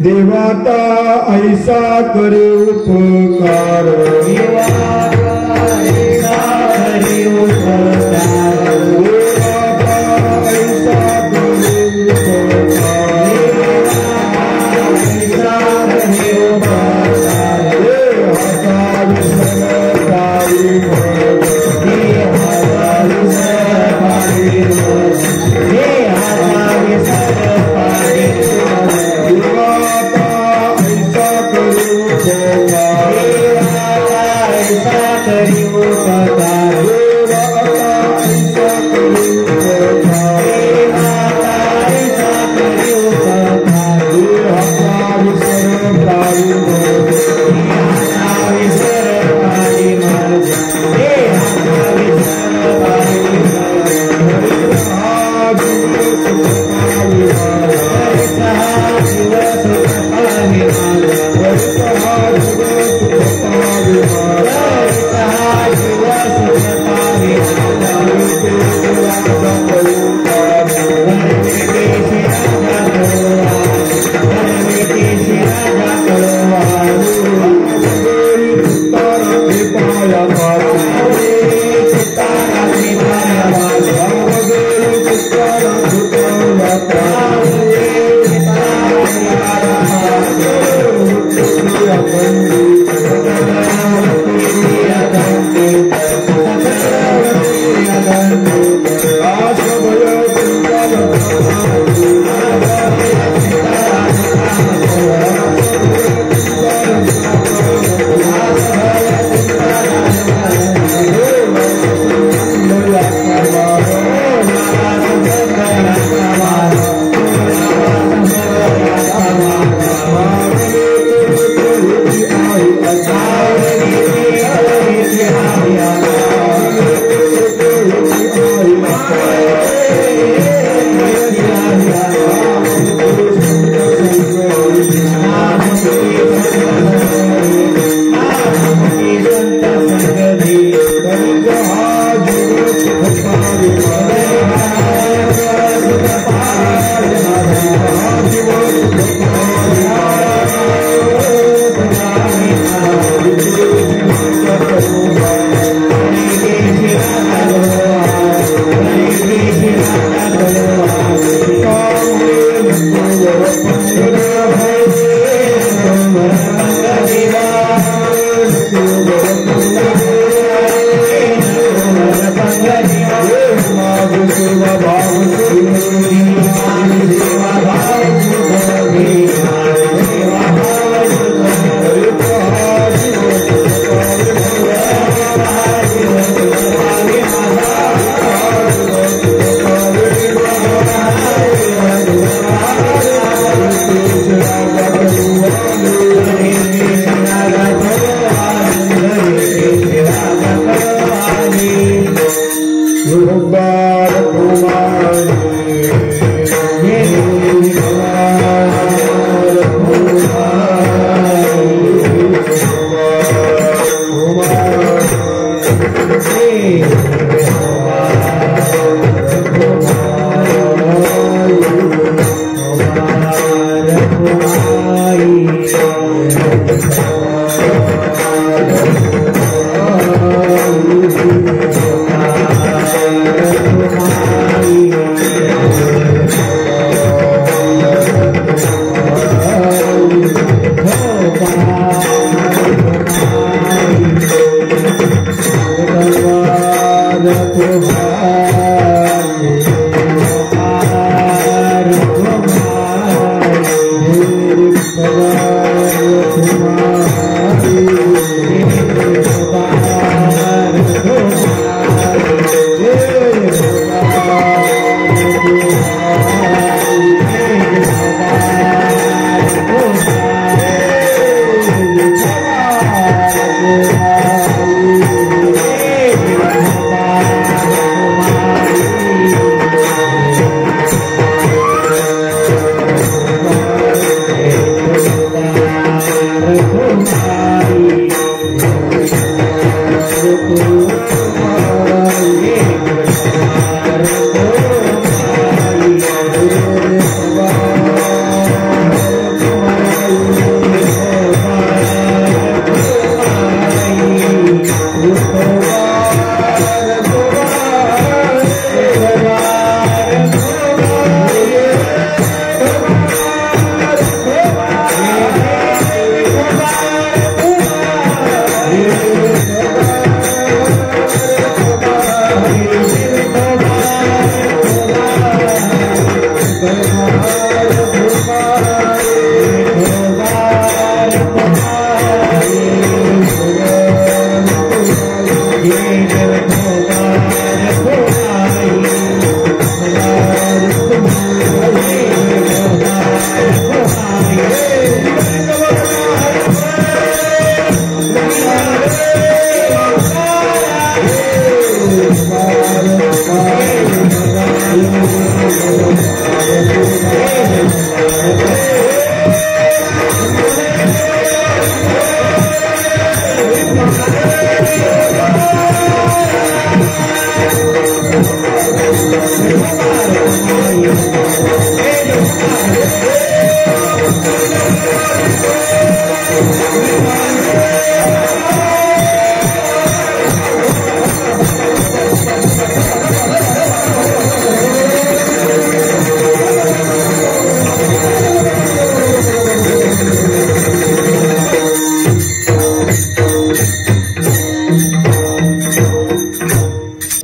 देवाता ऐसा करे उपकार, देवाता ऐसा करे उपकार, देवाता ऐसा करे उपकार, ऐसा करे उपकार, देहाता विसरताई मन, देहाता विसरताई मन, देहाता विसरताई मन, देवाता ऐसा करे उपकार, देवाता ऐसा करे उपकार, देवाता ऐसा करे उपकार, देवाता ऐसा करे उपकार,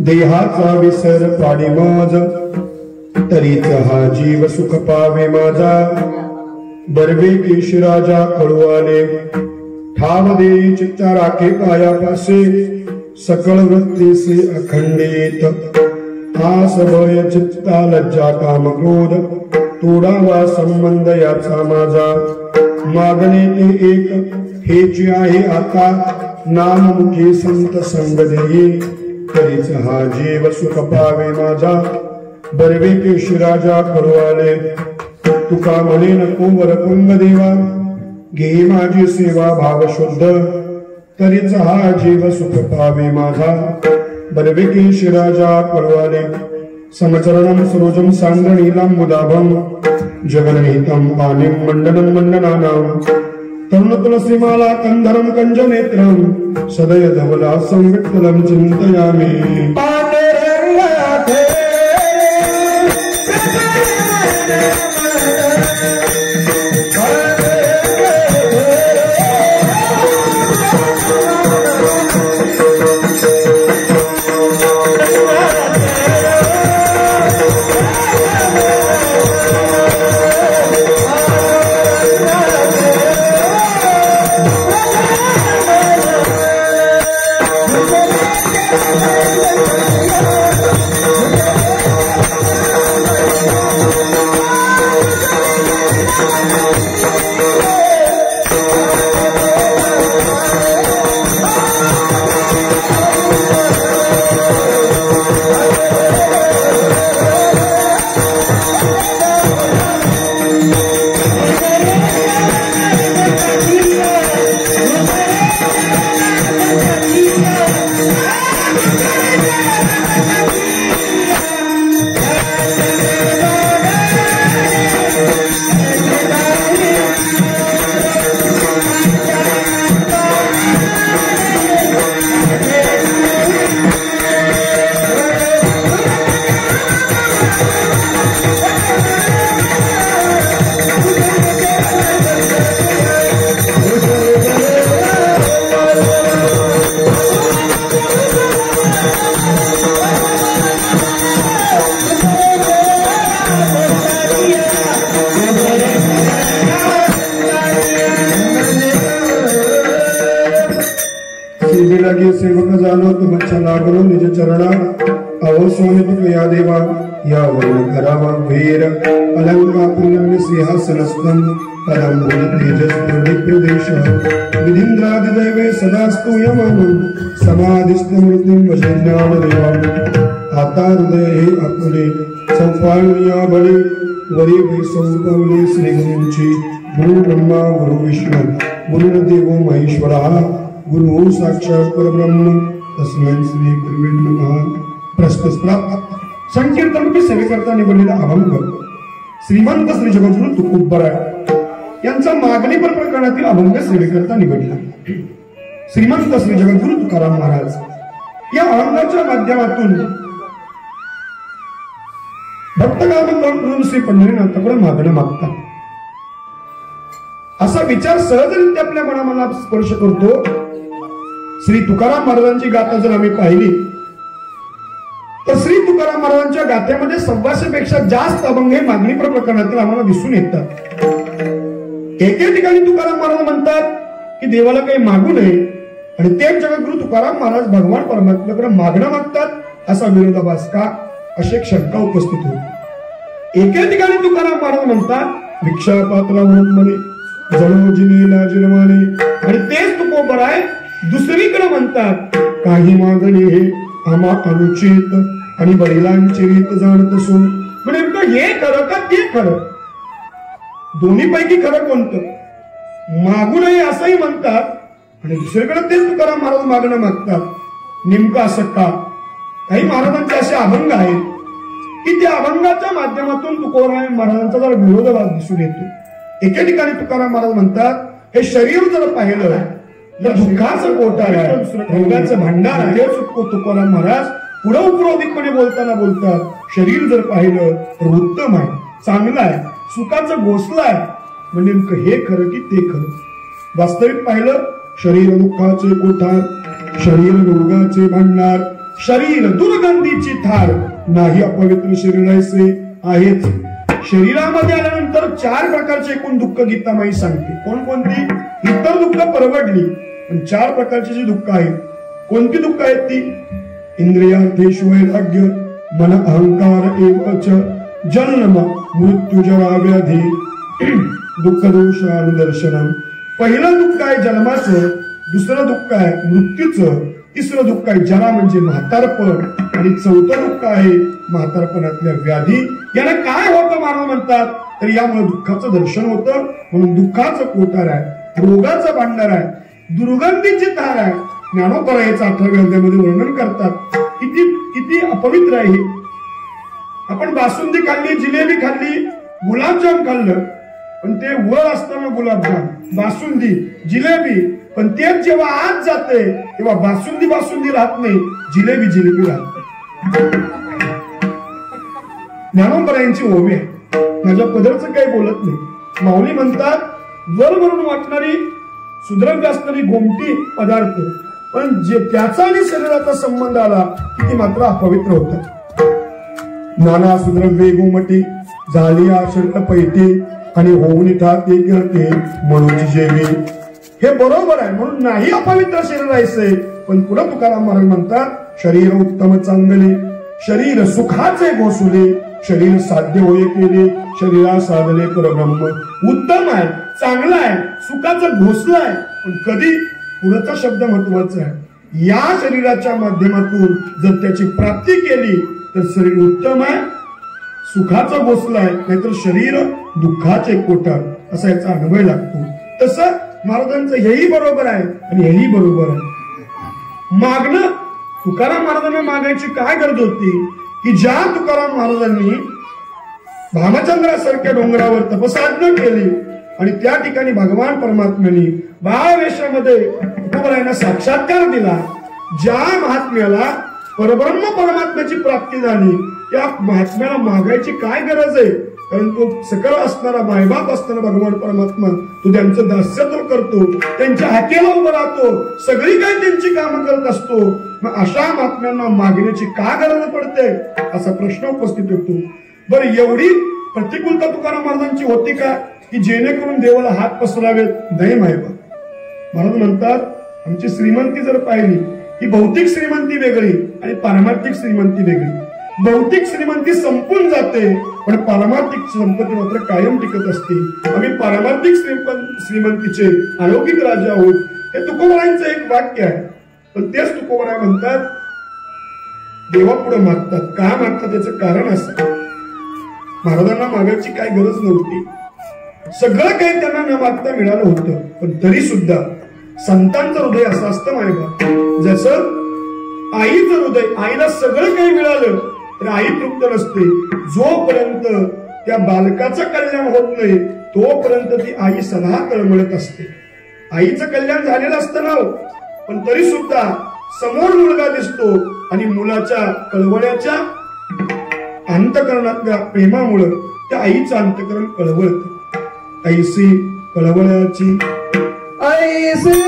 देहाचा विसर पाडी माझ तरीच हा जीव सुख पावे माझा बर्वे केश राजा कळवाले ठाव देई चित्ता राखे पायापासे सकळ वृत्तीसे अखंडित आस भय चित्ता लज्जा काम क्रोध तोडावा संबंध याचा माझा मागणे ते एक हेची आहे आता नाममुखी संत संग देई तरीच हा जीव सुख पावे माझा बर्वे केश राजा कळवाले तुका म्हणे नको वरकुंग देवा घे माझी सेवा भाव शुद्ध तरीच हा जीव सुख पावे माझा बर्वे केश राजा कळवाले समचरणम सरोजम सांगणीलाम मुदाभम जगन्निहितम पानिम मंडनं मंडनानाम तरुण तुलसीमाला कंधरम कंजनेत्रम सदय धवला संविठ्ठलं चिंतयामि Yeah. लागे सेवक जाणो तुमच्या लागलो निज चरणा अहो स्वामी तुक या देवा या वर्ण करावा वीर अलंका पुण्य सिंहासनस्थं पदं भूत तेजस प्रदेश विधिंद्रादिदैवे सदा स्तूयमानं समाधिस्थ मृत्युं वशज्ञान देवा आता हृदय हे आकुले संपाळनिया बळी वरी वैसंपवले श्री गुरूंची गुरु ब्रह्मा गुरु विष्णु गुरुदेव महेश्वरा गुरु साक्षात परब्रह्म तस्मै श्री गुरुवे नमः। प्रस्तुत संकीर्तन सेवेकरता निवडलेला अभंग श्रीमंत श्री जगद्गुरु तुकोबराय यांचा मागणीपर प्रकरणातील अभंग सेवेकरता निवडला। श्रीमंत श्री जगद्गुरु तुकाराम महाराज या अभंगाच्या माध्यमातून भक्तगाम श्री पंढरीनाथाकडे मागणं मागतात असा विचार सहजरित्या आपल्या मनाला स्पर्श करतो। श्री तुकाराम महाराजांची गाथा जर आम्ही पाहिली तर श्री तुकाराम महाराजांच्या गाथेमध्ये 100 पेक्षा जास्त अभंग हे मागणीपर प्रकरणातील आम्हाला दिसून येतात। एके ठिकाणी तुकाराम महाराज म्हणतात की देवाला काही मागू नये आणि तेच जगद्गुरु तुकाराम महाराज भगवान परमात्म्याकडे मागणं मागतात असा विरोधाभास का अशी शंका उपस्थित होती। एके ठिकाणी तुकाराम महाराज म्हणतात भिक्षा पात्रा म्हणे जणो जिनेला जिरवाने आणि तेच तुकोबराय दुसरीकडे म्हणतात काही मागणे हे आम्हा अनुचित आणि बैलांची रीत जाणत असून म्हणजे हे खरं का ते खरं दोन्ही पैकी खरं कोणतं मागू नये असंही म्हणतात आणि दुसरीकडे तेच तुकाराम महाराज मागणं मागतात नेमकं असं का। काही महाराजांचे असे अभंग आहेत की त्या अभंगाच्या माध्यमातून तुकाराम महाराजांचा जरा विरोधाभास दिसून येतो। एके ठिकाणी तुकाराम महाराज म्हणतात हे शरीर जर पाहिलं तर दुःखाचं कोठार आहे रोगाचं भांडार आहे। तुकाराम महाराज पुढे उपरोधिकपणे बोलताना बोलतात शरीर जर पाहिलं तर उत्तम आहे चांगलं आहे सुखाचं घोसलं आहे म्हणजे नेमकं हे खरं की ते खरं। वास्तविक पाहिलं शरीर दुःखाचे कोठार शरीर रोगाचे भांडार शरीर दुर्गंधीची थार नाही अपवित्र शरीराचे आहेच। शरीरामध्ये आल्यानंतर 4 प्रकारचे एकूण दुःख गीतामाई सांगते कोणकोणती इतर दुःख परवडली पण 4 प्रकारची जी दुःख आहेत कोणती दुःख आहेत ती इंद्रियार्थेषु वैराग्य मन अहंकार एवच जन्म मृत्यू जरा व्याधी दुःख दोषानुदर्शनम। पहिलं दुःख आहे जन्माचं दुसरं दुःख आहे मृत्यूचं तिसरं दुःख आहे जरा म्हणजे म्हातारपण आणि चौथं दुःख आहे म्हातारपणातल्या व्याधी। याला काय होतं महाराज म्हणतात तर यामुळे दुःखाचं दर्शन होतं म्हणून दुःखाचं कोठार आहे रोगाचं भांडार आहे दुर्गंधीची तार आहे। ज्ञानोबा याचं 18व्या अध्यायामध्ये वर्णन करतात किती किती अपवित्र आहे। आपण बासुंदी खाल्ली जिलेबी खाल्ली गुलाबजाम खाल्लं पण ते वर असताना गुलाबजाम बासुंदी जिलेबी पण तेच जेव्हा आत जाते तेव्हा बासुंदी बासुंदी राहत नाही जिलेबी जिलेबी राहते। ज्ञानोबा यांची ओवी आहे माझ्या पदरचं काही बोलत नाही। माऊली म्हणतात वर वरून वाटणारी सुद्रव्य असणारी गोमटी पदार्थ पण जे त्याचा आणि शरीराचा संबंध आला की ती मात्र अपवित्र होतात। नाना सुद्रव्ये गोमटी झाली आषंड पैठी आणि होऊन इथात एक करते म्हणून जेवी हे बरोबर आहे म्हणून नाही अपवित्र शरीर राहायचंय पण पुढे तुकाराम महाराज म्हणतात शरीर उत्तम चांगले शरीर सुखाचे घोसुले शरीर साध्य होय केले शरीरा साधले परब्रह्म। उत्तम आहे चांगला आहे सुखाचं घोसलं आहे पण कधी पुढचा शब्द महत्वाचा आहे या शरीराच्या माध्यमातून जर त्याची प्राप्ती केली तर शरीर उत्तम आहे सुखाचं घोसलं आहे नाहीतर शरीर दुःखाचे कोठार असा याचा अन्वय लागतो। तसं महाराजांचं हेही बरोबर आहे आणि हेही बरोबर आहे। मागणं तुकाराम महाराजांना मागायची काय गरज होती की ज्या तुकाराम महाराजांनी भामचंद्रासारख्या डोंगरावर तपसाधना केली आणि त्या ठिकाणी भगवान परमात्म्याने बाळवेशामध्ये तुकोबरायांना साक्षात्कार दिला ज्या महात्म्याला परब्रह्म परमात्म्याची प्राप्ती झाली त्या महात्म्याला मागायची काय गरज आहे कारण तो सकळ असणारा मायबाप असताना भगवान परमात्मा तो त्यांचं दास्यत्व करतो त्यांच्या हाकेला उभं राहतो सगळी काही त्यांची कामं करत असतो मग अशा महात्म्यांना मागण्याची का गरज पडते असा प्रश्न उपस्थित होतो। बरं एवढी प्रतिकूलता तुकाराम महाराजांची होती का की जेणेकरून देवाला हात पसरावेत नाही मायबाप। महाराज म्हणतात आमची श्रीमंती जर पाहिली ही भौतिक श्रीमंती वेगळी आणि पारमार्थिक श्रीमंती वेगळी. भौतिक श्रीमंती संपून जाते, पण पारमार्थिक संपत्ती मात्र कायम टिकत असते. आम्ही पारमार्थिक श्रीमंतीचे अलौकिक राजा आहोत, हे तुकोबरायांचं एक वाक्य आहे. पण तेच तुकोबराय म्हणतात, देवापुढे मागतात. का मागतात त्याचं कारण असं, महाराजांना मागायची काय गरज नव्हती, सगळं काही त्यांना न मागता मिळालं होतं. पण तरी सुद्धा संतांचं हृदय असं असतं मायबा, जसं आईचं हृदय, आईला सगळं काही मिळालं तर आई तृप्त नसते. जोपर्यंत त्या बालकाचं कल्याण होत नाही तोपर्यंत ती आई सदा तळमळत असते. आईचं कल्याण झालेलं असतं ना, पण तरी सुद्धा समोर मुलगा दिसतो आणि मुलाच्या कळवळ्याच्या अंतकरणातल्या प्रेमामुळे त्या आईचं अंतकरण कळवळत. ऐसी कळवळ्याची ऐसे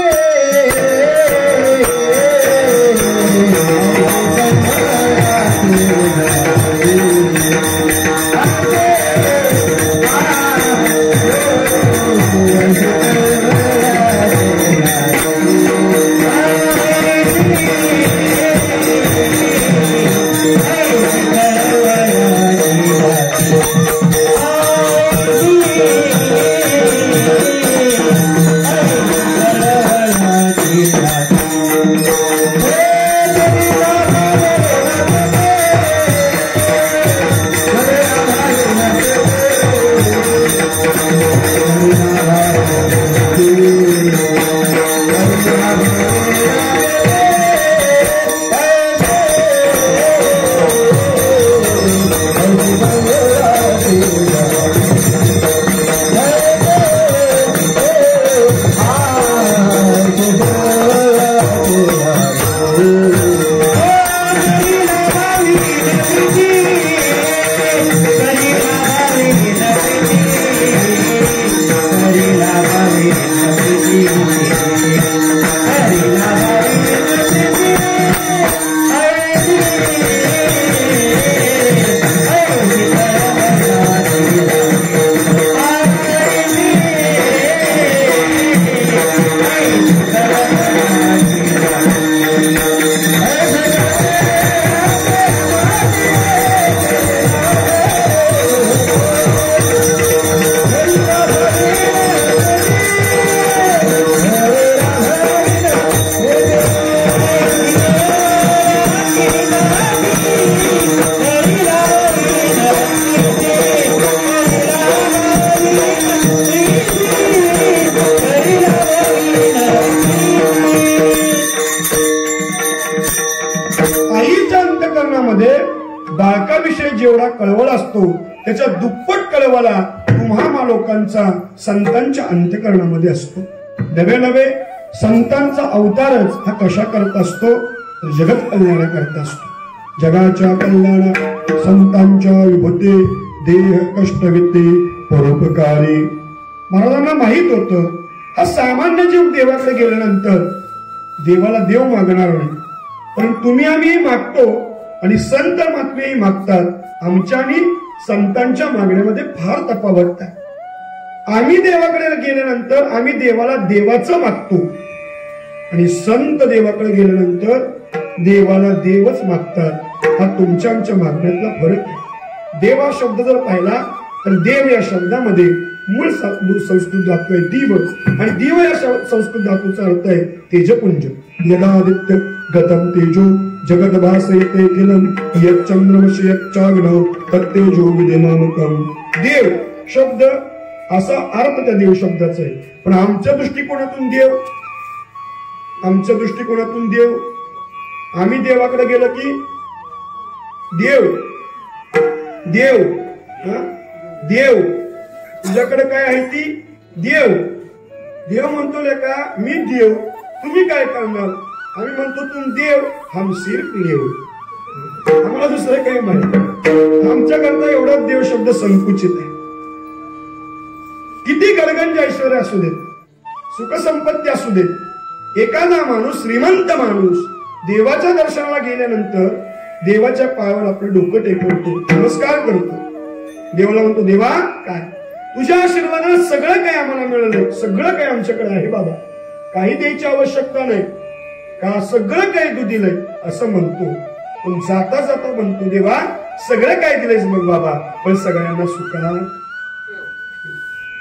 बाळकाविषयी जेवढा कळवळ असतो त्याच्या दुप्पट कळवळा तुम्हा लोकांचा संतांच्या अंतःकरणामध्ये असतो. नवे नवे संतांचा अवतारच हा कशा करत असतो, जगत कल्याणाकरता असतो. जगाच्या कल्याणा संतांच्या विभूते देह कष्टविते परोपकारी. महाराजांना माहित होतं हा सामान्य जीव देवाकडे गेल्यानंतर देवाला देव मागणार नाही, पण तुम्ही आम्ही मागतो आणि संत महात्मेही मागतात. आमच्या आणि संतांच्या मागण्यामध्ये फार तफावत आहे. आम्ही देवाकडे गेल्यानंतर आम्ही देवाला देवाचं मागतो आणि संत देवाकडे गेल्यानंतर देवाला देवच मागतात. हा तुमच्या आमच्या मागण्यातला फरक आहे. देव हा शब्द जर पाहिला तर देव या शब्दामध्ये मूळ संस्कृत धातू आहे दिव, आणि दिव या संस्कृत धातूचा अर्थ आहे तेजपुंज. यदादित्य गतम तेजो जगत भासयते किलं यच्चंद्रमसि यच्चाग्नौ तत्तेजो विद्यमामकम्. देव शब्द असा अर्थ त्या देव शब्दाचा आहे. पण आमच्या दृष्टिकोनातून देव आम्ही देवाकडे गेलो की देव देव देव तुझ्याकडे काय आहे ती देव देव म्हणतो लेका मी देव, तुम्ही काय करणार? आम्ही म्हणतो तुम देव हम सिर्फ लेव. आम्हाला दुसरं काही माहिती. आमच्याकरता एवढा देव शब्द संकुचित आहे. किती गणगंज ऐश्वर्य असू देत, सुखसंपत्ती असू देत, एखादा माणूस श्रीमंत माणूस देवाच्या दर्शनाला गेल्यानंतर देवाच्या पायावर आपलं डोकं टेकवतो, नमस्कार करतो. देवाला म्हणतो देवा काय तुझ्या आशीर्वादाने सगळं काही आम्हाला मिळालंय, सगळं काही आमच्याकडे आहे बाबा, काही द्यायची आवश्यकता नाही. का सगळं काही तू दिलंय असं म्हणतो, पण जाता जाता म्हणतो देवा सगळं काय दिलंयस मग बाबा, पण सगळ्यांना सुखा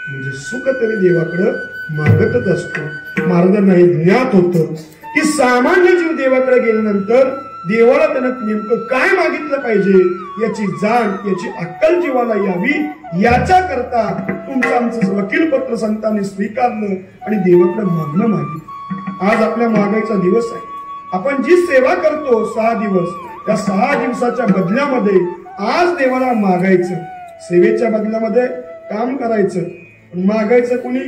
म्हणजे सुख तरी देवाकडं मागतच असतो. महाराजांना हे ज्ञात होतं की सामान्य जीव देवाकडे गेल्यानंतर देवाला त्यानं नेमकं काय मागितलं पाहिजे याची जाण, याची अक्कल जीवाला यावी, याच्या करता तुमचं आमचं वकील पत्र संतांनी स्वीकारलं आणि देवाकडे मागणं मागितलं. आज आपल्या मागायचा दिवस आहे. आपण जी सेवा करतो 6 दिवस, त्या 6 दिवसाच्या बदल्यामध्ये आज देवाला मागायचं. सेवेच्या बदल्यामध्ये काम करायचं, पण मागायचं कुणी?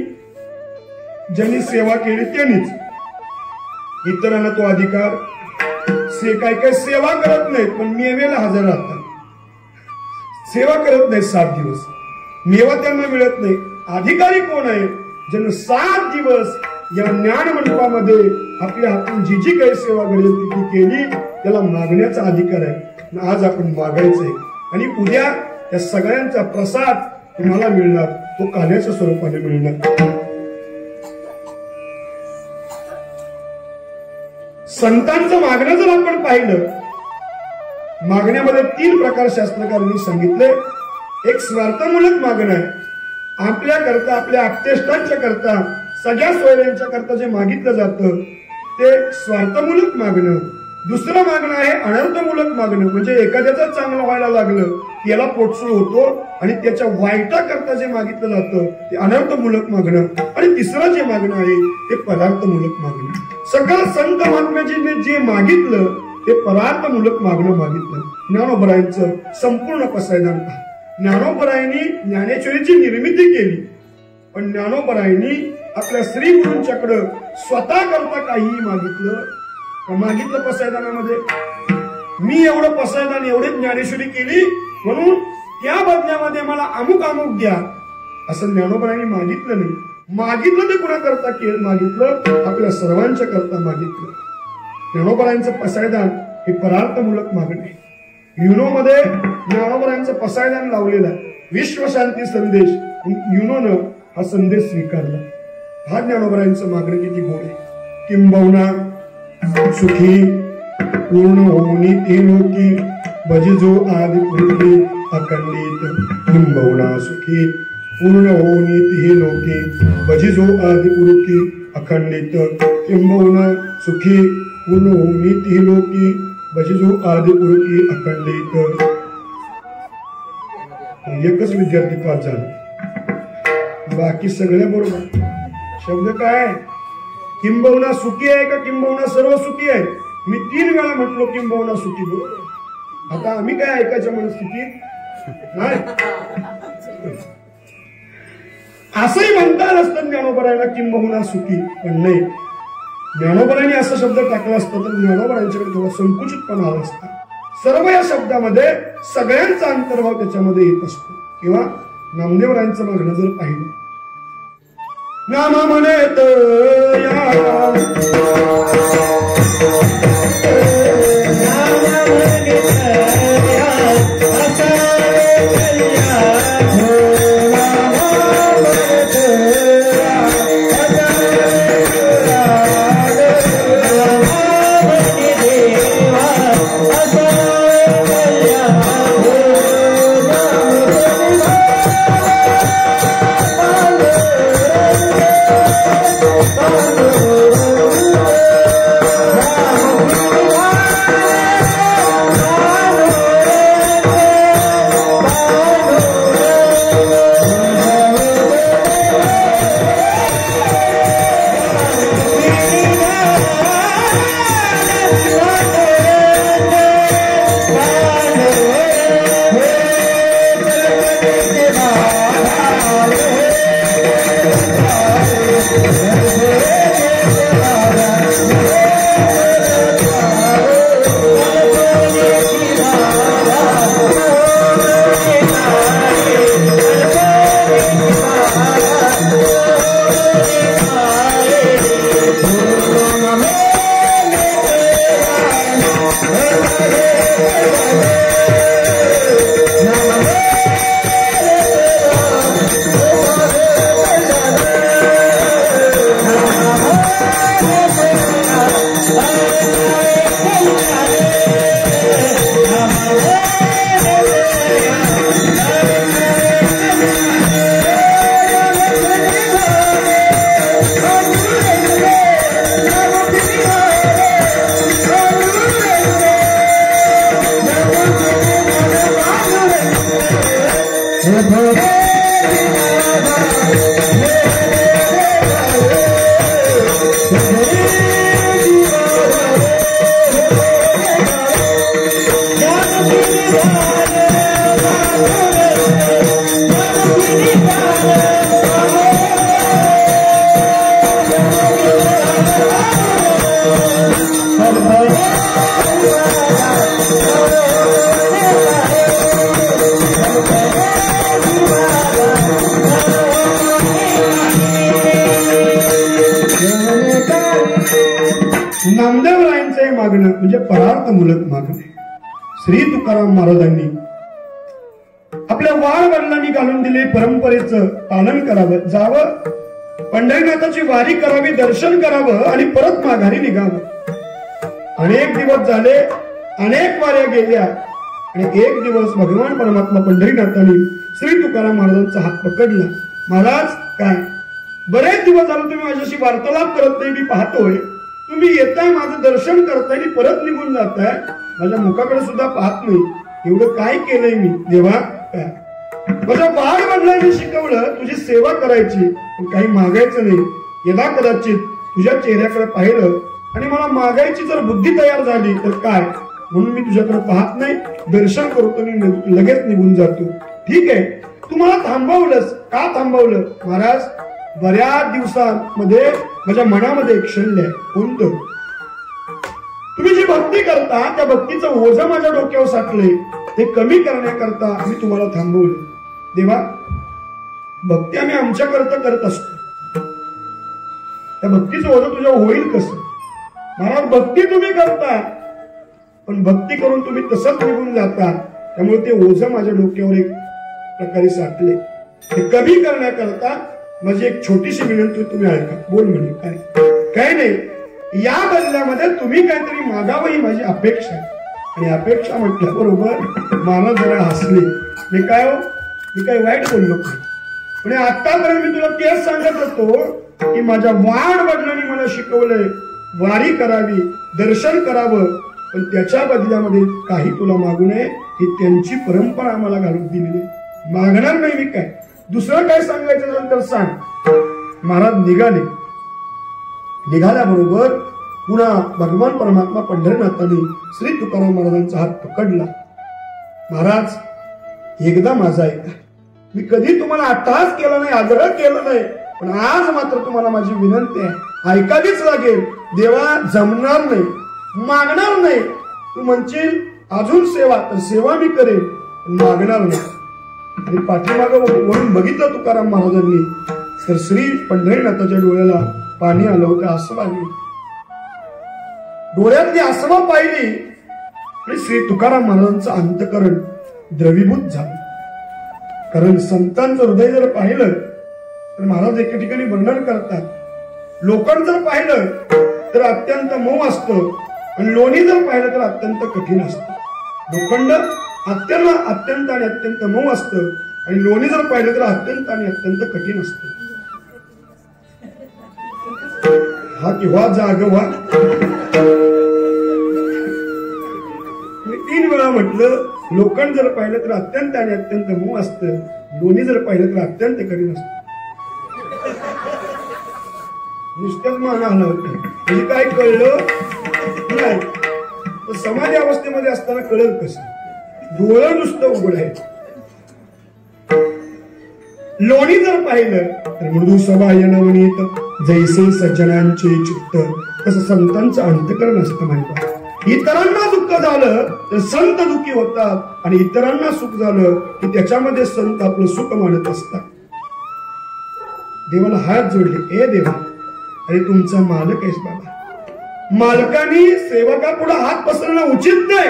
ज्यांनी सेवा केली त्यांनीच. इतरांना तो अधिकार काय काय सेवा करत नाहीत पण मेवेला हजर राहतात. सेवा करत नाहीत 7 दिवस, मेवा त्यांना मिळत नाही. अधिकारी कोण आहे? ज्यानं 7 दिवस या ज्ञान मंडपामध्ये आपल्या हातून जी जी काही सेवा घडेल ती केली, त्याला मागण्याचा अधिकार आहे. आज आपण मागायचंय आणि उद्या त्या सगळ्यांचा प्रसाद तुम्हाला मिळणार, तो काल्याच्या स्वरूपाने मिळणार. संतांचं मागणं जर आपण पाहिलं, मागण्यामध्ये 3 प्रकार शास्त्रकारांनी सांगितले. एक स्वार्थमूलक मागणं आहे, आपल्या करता, आपल्या आप्तेष्टांच्या करता, सगळ्या सोयऱ्यांच्या करता जे मागितलं जातं ते स्वार्थमूलक मागणं. दुसरं मागणं आहे अनर्थमूलक मागणं, म्हणजे एखाद्याचं चांगलं व्हायला लागलं याला पोटसूळ होतो आणि त्याच्या वाईटा करता जे मागितलं जातं ते अनर्थमूलक मागणं. आणि तिसरं जे मागणं आहे ते पदार्थमूलक मागणं. सगळं संत महात्म्याजीने जे मागितलं ते पदार्थमूलक मागणं मागितलं. ज्ञानोबरायांचं संपूर्ण पसायदान पहा. ज्ञानोबरायांनी ज्ञानेश्वरीची निर्मिती केली, पण ज्ञानोबरायांनी आपल्या श्री गुरूंच्याकडं स्वतः करता काहीही मागितलं पसायदानामध्ये? मी एवढं पसायदान, एवढी ज्ञानेश्वरी केली म्हणून त्या बदल्यामध्ये मला अमुक अमुक द्या असं ज्ञानोबरायांनी मागितलं नाही. मागितलं ते कुणा करता मागितलं? आपल्या सर्वांच्या करता मागितलं. ज्ञानोबरायांचं पसायदान हे परार्थमूलक मागणं आहे. युनोमध्ये ज्ञानोबरायांचं पसायदान लावलेलं आहे, विश्वशांती संदेश. युनोनं हा संदेश स्वीकारला. हा ज्ञानोबरायांचं मागणं किती गोड आहे. किंबहुना सुखी पूर्ण होऊनी ती लोकी भजिजो आदि पुरुषी अखंडित. किंबहुना सुखी पूर्ण होऊनी ती लोकी भजिजो आदि पुरुषी अखंडित. किंबहुना सुखी पूर्ण होऊनी ती लोकी भजिजो आदि पुरुषी अखंडित. एकच विद्यार्थी पास झाला, बाकी सगळे बरोबर. शब्द काय? किंबहुना सुखी आहे का किंबहुना सर्व सुखी आहे? मी 3 वेळा म्हटलो किंबहुना सुखी, बरोबर. आता आम्ही काय ऐकायच्या मनस्थितीत नाही. असंही म्हणता आलं असतं ज्ञानोबरायांना किंबहुना सुखी, पण नाही. ज्ञानोबरायांनी असा शब्द टाकला असता तर ज्ञानोबरायांच्याकडे थोडा संकुचितपणा आला असता. सर्व या शब्दामध्ये सगळ्यांचा अंतर्भाव त्याच्यामध्ये येत असतो. किंवा नामदेवरायांचं मागणं जर पाहिलं, नाम म्हणत नामदेवरायांचे मागणं म्हणजे परार्थमूलक मागणे. श्री तुकाराम महाराजांनी आपल्या वाड वडिलांनी घालून दिले परंपरेचं पालन करावं, जावं पंढरीनाथाची वारी करावी, दर्शन करावं आणि परत माघारी निघावं. अनेक दिवस झाले, अनेक वाऱ्या गेल्या आणि एक दिवस भगवान परमात्मा पंढरीनाथांनी श्री तुकाराम महाराजांचा हात पकडला. महाराज, काय बरेच दिवस झाले तुम्ही माझ्याशी वार्तालाप करत नाही, मी पाहतोय. तुम्ही येताय, माझं दर्शन करताय आणि परत निघून जाताय, माझ्या मुखाकडे सुद्धा पाहत नाही. एवढं काय केलंय मी देवा? काय माझ्या वाड वडिलांनी शिकवलं तुझी सेवा करायची, पण काही मागायचं नाही. यदा कदाचित तुझ्या चेहऱ्याकडे पाहिलं आणि मला मागायची जर बुद्धी तयार झाली तर काय, म्हणून मी तुझ्याकडे पाहत नाही, दर्शन करतो आणि लगेच निघून जातो. ठीक आहे, तुम्हाला थांबवलंस, का थांबवलं? महाराज, बऱ्याच दिवसांमध्ये माझ्या मनामध्ये एक शल्य आहे. कोणतं? तुम्ही जी भक्ती करता त्या भक्तीचं ओझं माझ्या डोक्यावर साठलंय, ते कमी करण्याकरता आम्ही तुम्हाला थांबवलं. देवा, भक्ती आम्ही आमच्याकरता करत असतो, त्या भक्तीचं ओझं तुझ्या होईल कसं? महाराज, भक्ती तुम्ही करता, पण भक्ती करून तुम्ही तसंच निघून जाता, त्यामुळे ते ओझं माझ्या डोक्यावर एक प्रकारे साठले. ते कमी करण्याकरता माझी एक छोटीशी विनंती तुम्ही ऐका. बोल म्हणे. काय नाही, या बदल्यामध्ये तुम्ही काहीतरी मागावं ही माझी अपेक्षा आहे. आणि अपेक्षा म्हटल्याबरोबर महाराज जरा हसले. मी काय वाईट बोललो का? म्हणजे आतापर्यंत मी तुला तेच सांगत होतो की माझ्या वाड वडिलांनी मला शिकवलंय वारी करावी, दर्शन करावं, पण त्याच्या बदल्यामध्ये काही तुला मागू नये, ही त्यांची परंपरा आम्हाला घालून दिलेली. मागणार नाही मी. काय दुसरं काय सांगायचं झालं तर सांग. महाराज निघाले. निघाल्याबरोबर पुन्हा भगवान परमात्मा पंढरीनाथांनी श्री तुकाराम महाराजांचा हात पकडला. महाराज, एकदा माझा ऐका. मी कधी तुम्हाला अट्टहास केला नाही, आग्रह केला नाही, पण आज मात्र तुम्हाला माझी विनंती आहे, ऐकावीच लागेल. देवा, जमणार नाही, मागणार नाही. तू म्हणशील अजून सेवा, तर सेवा मी करेन, मागणार नाही. आणि पाठीमागं वळून बघितलं तुकाराम महाराजांनी तर श्री पंढरीनाथाच्या डोळ्याला पाणी आलं होतं. आसव आली, डोळ्यातली आसवा पाहिली आणि श्री तुकाराम महाराजांचं अंतकरण द्रवीभूत झालं. कारण संतांचं हृदय जर पाहिलं तर महाराज एके ठिकाणी वर्णन करतात, लोखंड जर पाहिलं तर अत्यंत मऊ असतं आणि लोणी जर पाहिलं तर अत्यंत कठीण असतं. लोखंड अत्यंत आणि अत्यंत मऊ असतं आणि लोणी जर पाहिलं तर अत्यंत आणि अत्यंत कठीण असतं. हा किंवा जागवा. मी 3 वेळा म्हटलं, लोखंड जर पाहिलं तर अत्यंत आणि अत्यंत मऊ असतं, लोणी जर पाहिलं तर अत्यंत कठीण असतं. नुसत्याच मान आलं होतं, म्हणजे काय कळलं नाही. समाधी अवस्थेमध्ये असताना कळलं कसं? डोळं नुसतं उघड आहे. लोणी जर पाहिलं तर मृदू सबाय नवनीत जैसे सज्जनांचे चित्त, तसं संतांचं अंतकरण असतं. म्हणतात इतरांना दुःख झालं तर संत दुःखी होतात आणि इतरांना सुख झालं की त्याच्यामध्ये संत आपलं सुख मानत असतात. देवाला हात जोडले, ए देवा, अरे तुमचा मालक आहेस बाबा. मालकानी सेवकापुढे हात पसरणं उचित नाही.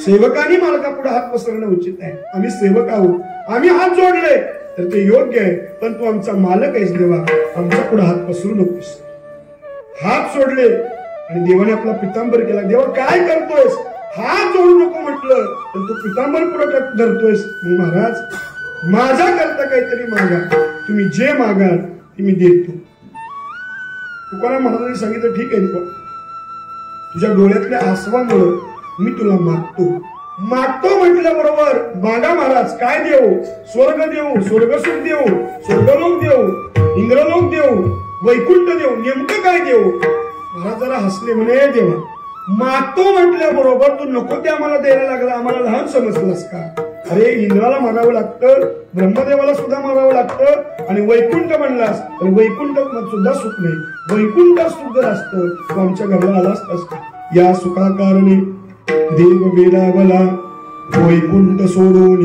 सेवकानी मालकापुढे हात पसरणं उचित आहे. आम्ही सेवक आहोत, आम्ही हात जोडले तर ते योग्य आहे, पण तू आमचा मालक आहेस देवा, आमच्या पुढे हात पसरू नकोस. हात सोडले आणि देवाने आपला पितांबर केला. देवा, काय करतोयस? हात जोडू नको म्हटलं तर तू पितांबर पुढे धरतोयस. महाराज, माझ्या करता काहीतरी मागा, तुम्ही जे मागाल ते मी देतो. तुकाराम महाराजांनी सांगितलं, ठीक आहे देवा, तुझ्या डोळ्यातल्या आसवामुळे मी तुला मागतो, मागतो म्हटल्याबरोबर मागा महाराज काय देऊ? स्वर्ग देऊ, स्वर्गसुख देऊ, स्वर्गलोक देऊ, इंद्रलोक देऊ, वैकुंठ देऊ, नेमकं काय देऊ? महाराज जरा हसले म्हणे, देवा मागतो म्हटल्याबरोबर तू नको ते आम्हाला द्यायला लागला, आम्हाला लहान समजलास का? अरे इंद्राला म्हणावं लागतं, ब्रह्मदेवाला सुद्धा म्हणावं लागतं, आणि वैकुंठ म्हणलास तर वैकुंठ सुद्धा सुख नाही. वैकुंठ सुख जर असतं तो आमच्या घराला आला असतास का? या सुखाकारणे देव वेडावला, वैकुंठ सोडून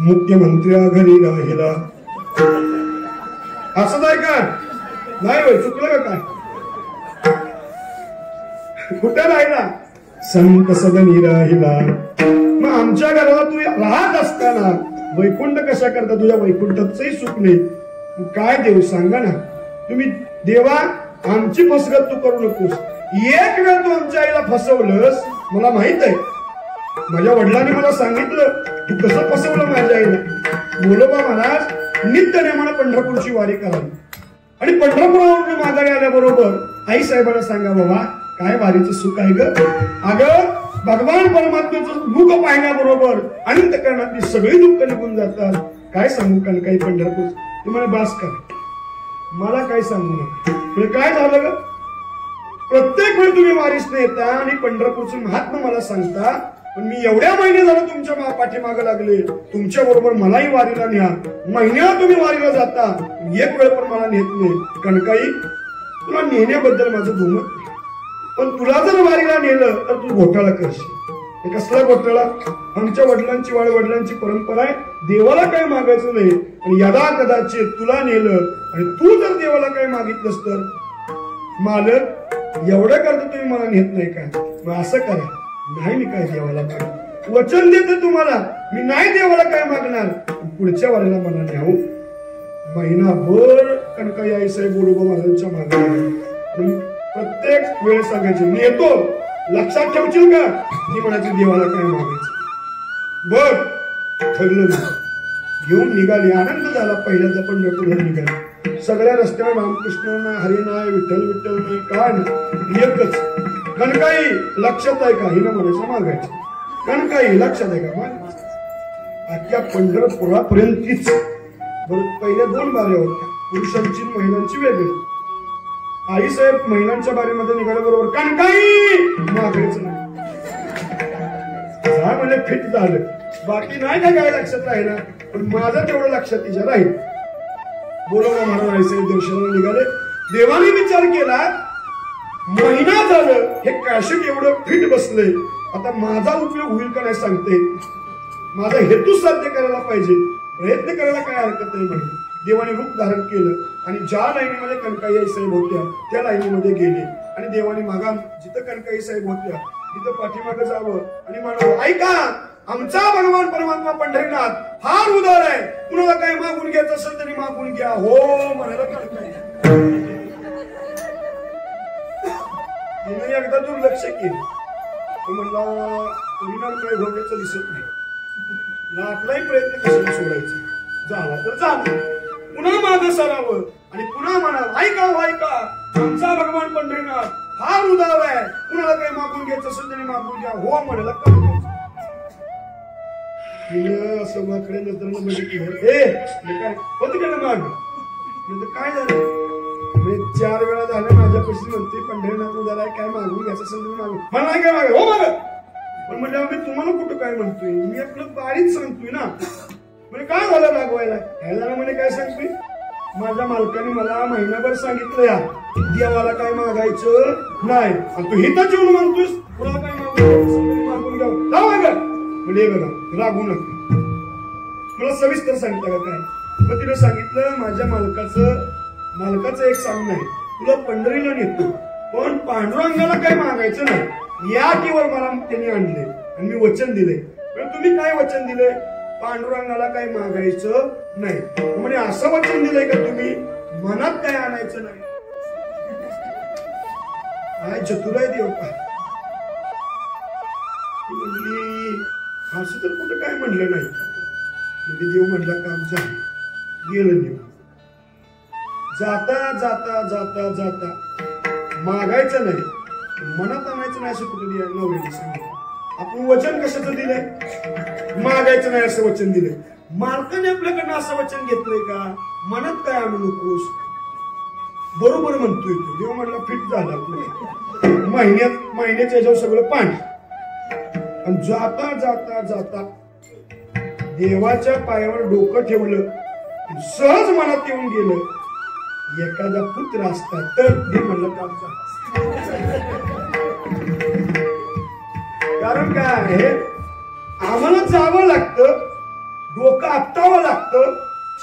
मुख्यमंत्र्या घरी राहिला. असंच आहे का? नाही होय, चुकलं का काय? कुठं राहिला? संत सदनी राहिला. मग आमच्या घराला तू राहत असताना वैकुंठ कशा करता? तुझ्या वैकुंठाचंही सुख नाही. काय देऊ सांगा ना तुम्ही? देवा आमची फसगत तू करू नकोस. एक वेळ तू आमच्या आईला फसवलंस, मला माहित आहे. माझ्या वडिलांनी मला सांगितलं तू कसं फसवलं माझ्या आईला. बोलोबा महाराज नित्य नेमानं पंढरपूरची वारी करावी, आणि पंढरपुरावरून माघारी आल्याबरोबर आई साहेबांना सांगा, बाबा काय वारीचं सुख आहे ग. अगं भगवान परमात्म्याचं मुख पाहण्याबरोबर अनंत करणारी सगळी दुःख निघून जातात. काय सांगू कणकाई पंढरपूर? तुम्हाला बास कर, मला काय सांगू नका. काय झालं ग? प्रत्येक वेळी तुम्ही वारीसने येता आणि पंढरपूरचं महात्मा मला सांगता, पण मी एवढ्या महिने झालं तुमच्या पाठीमागे लागले. तुमच्या बरोबर मलाही वारीला न्या. महिन्याला तुम्ही वारीला जाता, एक वेळ पण मला नेत नाही. कणकाई तुला नेण्याबद्दल माझं दुमत, पण तुला जर वारीला नेलं तर तू घोटाळा करशील. हे कसला घोटाळा? आमच्या वडिलांची वडिलांची परंपरा आहे, देवाला काय मागायचं नाही, पण यदा कदाचित तुला नेलं आणि तू जर देवाला काय मागितलंस तर मालक एवढं करता तुम्ही मला नेत नाही का? मग असं करा, नाही मी काय देवाला काय वचन देतो तुम्हाला, मी नाही देवाला काय मागणार, पुढच्या वारीला मला न्यावं. महिनाभर कणकाई आई साहेब बोडोबा महाराजांच्या मागे प्रत्येक वेळ सांगायचे मी येतो, लक्षात ठेवशील का? ती म्हणायची देवाला काय मागायचं. बघ ठरलं ना, घेऊन निघाली. आनंद झाला. पहिल्यांदा पंढरपूरला निघाली. सगळ्या रस्त्यावर रामकृष्ण नाही, हरी नाही, विठ्ठल विठ्ठल नाही, काय नाही, एकच कणकाई लक्षात आहे का? हिनं म्हणायचं मागायचं. कणकाई लक्षात आहे का? मागायचं. अख्ख्या पंढरपुरापर्यंतच बरं. पहिल्या 2 बाऱ्या होत्या, पुरुषांची महिलांची वेगळी. आई साहेब महिलांच्या बारीमध्ये निघाल्याबरोबर कणकाई मागायचं नाही. म्हणजे फिट झालं. बाकी नाही का काय लक्षात राहिला, पण माझं तेवढं लक्षात तिच्या राहील. बोलवा महाराज आई साहेब दर्शनाला निघाले. देवाने विचार केला, महिना झालं हे कॅशेट एवढं फिट बसले, आता माझा उपयोग होईल का नाही सांगते. माझा हेतू साध्य करायला पाहिजे, प्रयत्न करायला काय हरकत नाही म्हणून देवाने रूप धारण केलं आणि ज्या लाईनीमध्ये कणकाई आई साहेब होत्या त्या लाईनीमध्ये गेले. आणि देवाने मागा जिथं कणकाई साहेब होत्या तिथं पाठीमागं जावं आणि म्हणावं, ऐका आमचा भगवान परमात्मा पंढरीनाथ फार उदार आहे, कुणाला काही मागून घ्यायचं असेल तरी मागून घ्या. हो म्हणायला कणकाई. तिने एकदा दुर्लक्ष केलं. तो म्हणला परिणाम काय घोड्याचं दिसत नाही ना, आपलाही प्रयत्न कशाला सोडायचा, झाला तर झाला. पुन्हा मागं सरावं आणि पुन्हा म्हणावं, ऐका ऐका आमचा भगवान पंढरीनाथ फार उदार आहे, कुणाला काही मागून घ्यायचं असेल तरी मागून घ्या. हो म्हणायला कणकाई. असं माकडे नजरेनं बघितलं, काय होत गेलं माग. काय झालं? 4 वेळा झालं माझ्यापाशी म्हणते पंढरीनाथ उदार काय मागून घ्यायचं असेल तुम्ही मागून. मला नाही काय माग, हो माग. पण म्हणजे मी तुम्हाला कुठं काय म्हणतोय, मी आपलं बारीच सांगतोय ना. म्हणजे काय झालं रागवायला? काय झालं म्हणे काय सांगतोय? माझ्या मालकाने मला महिनाभर सांगितलं या देवाला काय मागायचं नाही, आणि तू हिथंच येऊन म्हणतोस तुला काय मागून घ्यावं जाऊ माग. म्हणजे बघा रागू नका, मला सविस्तर सांगता का काय? मग तिने सांगितलं माझ्या मालकाचं एक सांगणं आहे, तुला पंढरीला नेतो पण पांडुरंगाला काय मागायचं नाही. या टीवर मला त्यांनी आणले आणि मी वचन दिले. तुम्ही काय वचन दिले? पांडुरंगाला काय मागायचं नाही. म्हणजे असं वचन दिलंय का तुम्ही मनात काय आणायचं नाही? काय चतुराय देव का? म्हणली असं तर कुठं काय म्हणलं नाही. म्हणजे देव म्हणला काम झालं, गेलं देव. जाता जाता जाता जाता मागायचं नाही, मनात आणायचं नाही असं कुठे नवऱ्याने सांगितलं. आपण वचन कशाचं दिलंय? मागायचं नाही असं वचन दिलंय. मालकाने आपल्याकडनं असं वचन घेतलंय का? मनात काय आणू नकोस. बरोबर म्हणतोय तो. देव म्हणला फिट झाला. महिन्याच्या याच्यावर सगळं पाणी. आणि जाता जाता जाता देवाच्या पायावर डोकं ठेवलं, सहज मनात येऊन गेलं, एखादा पुत्र असता तर हे म्हणलं काम झालं. कारण काय आहे, आम्हाला जावं लागतं, डोकं आपटावं लागतं,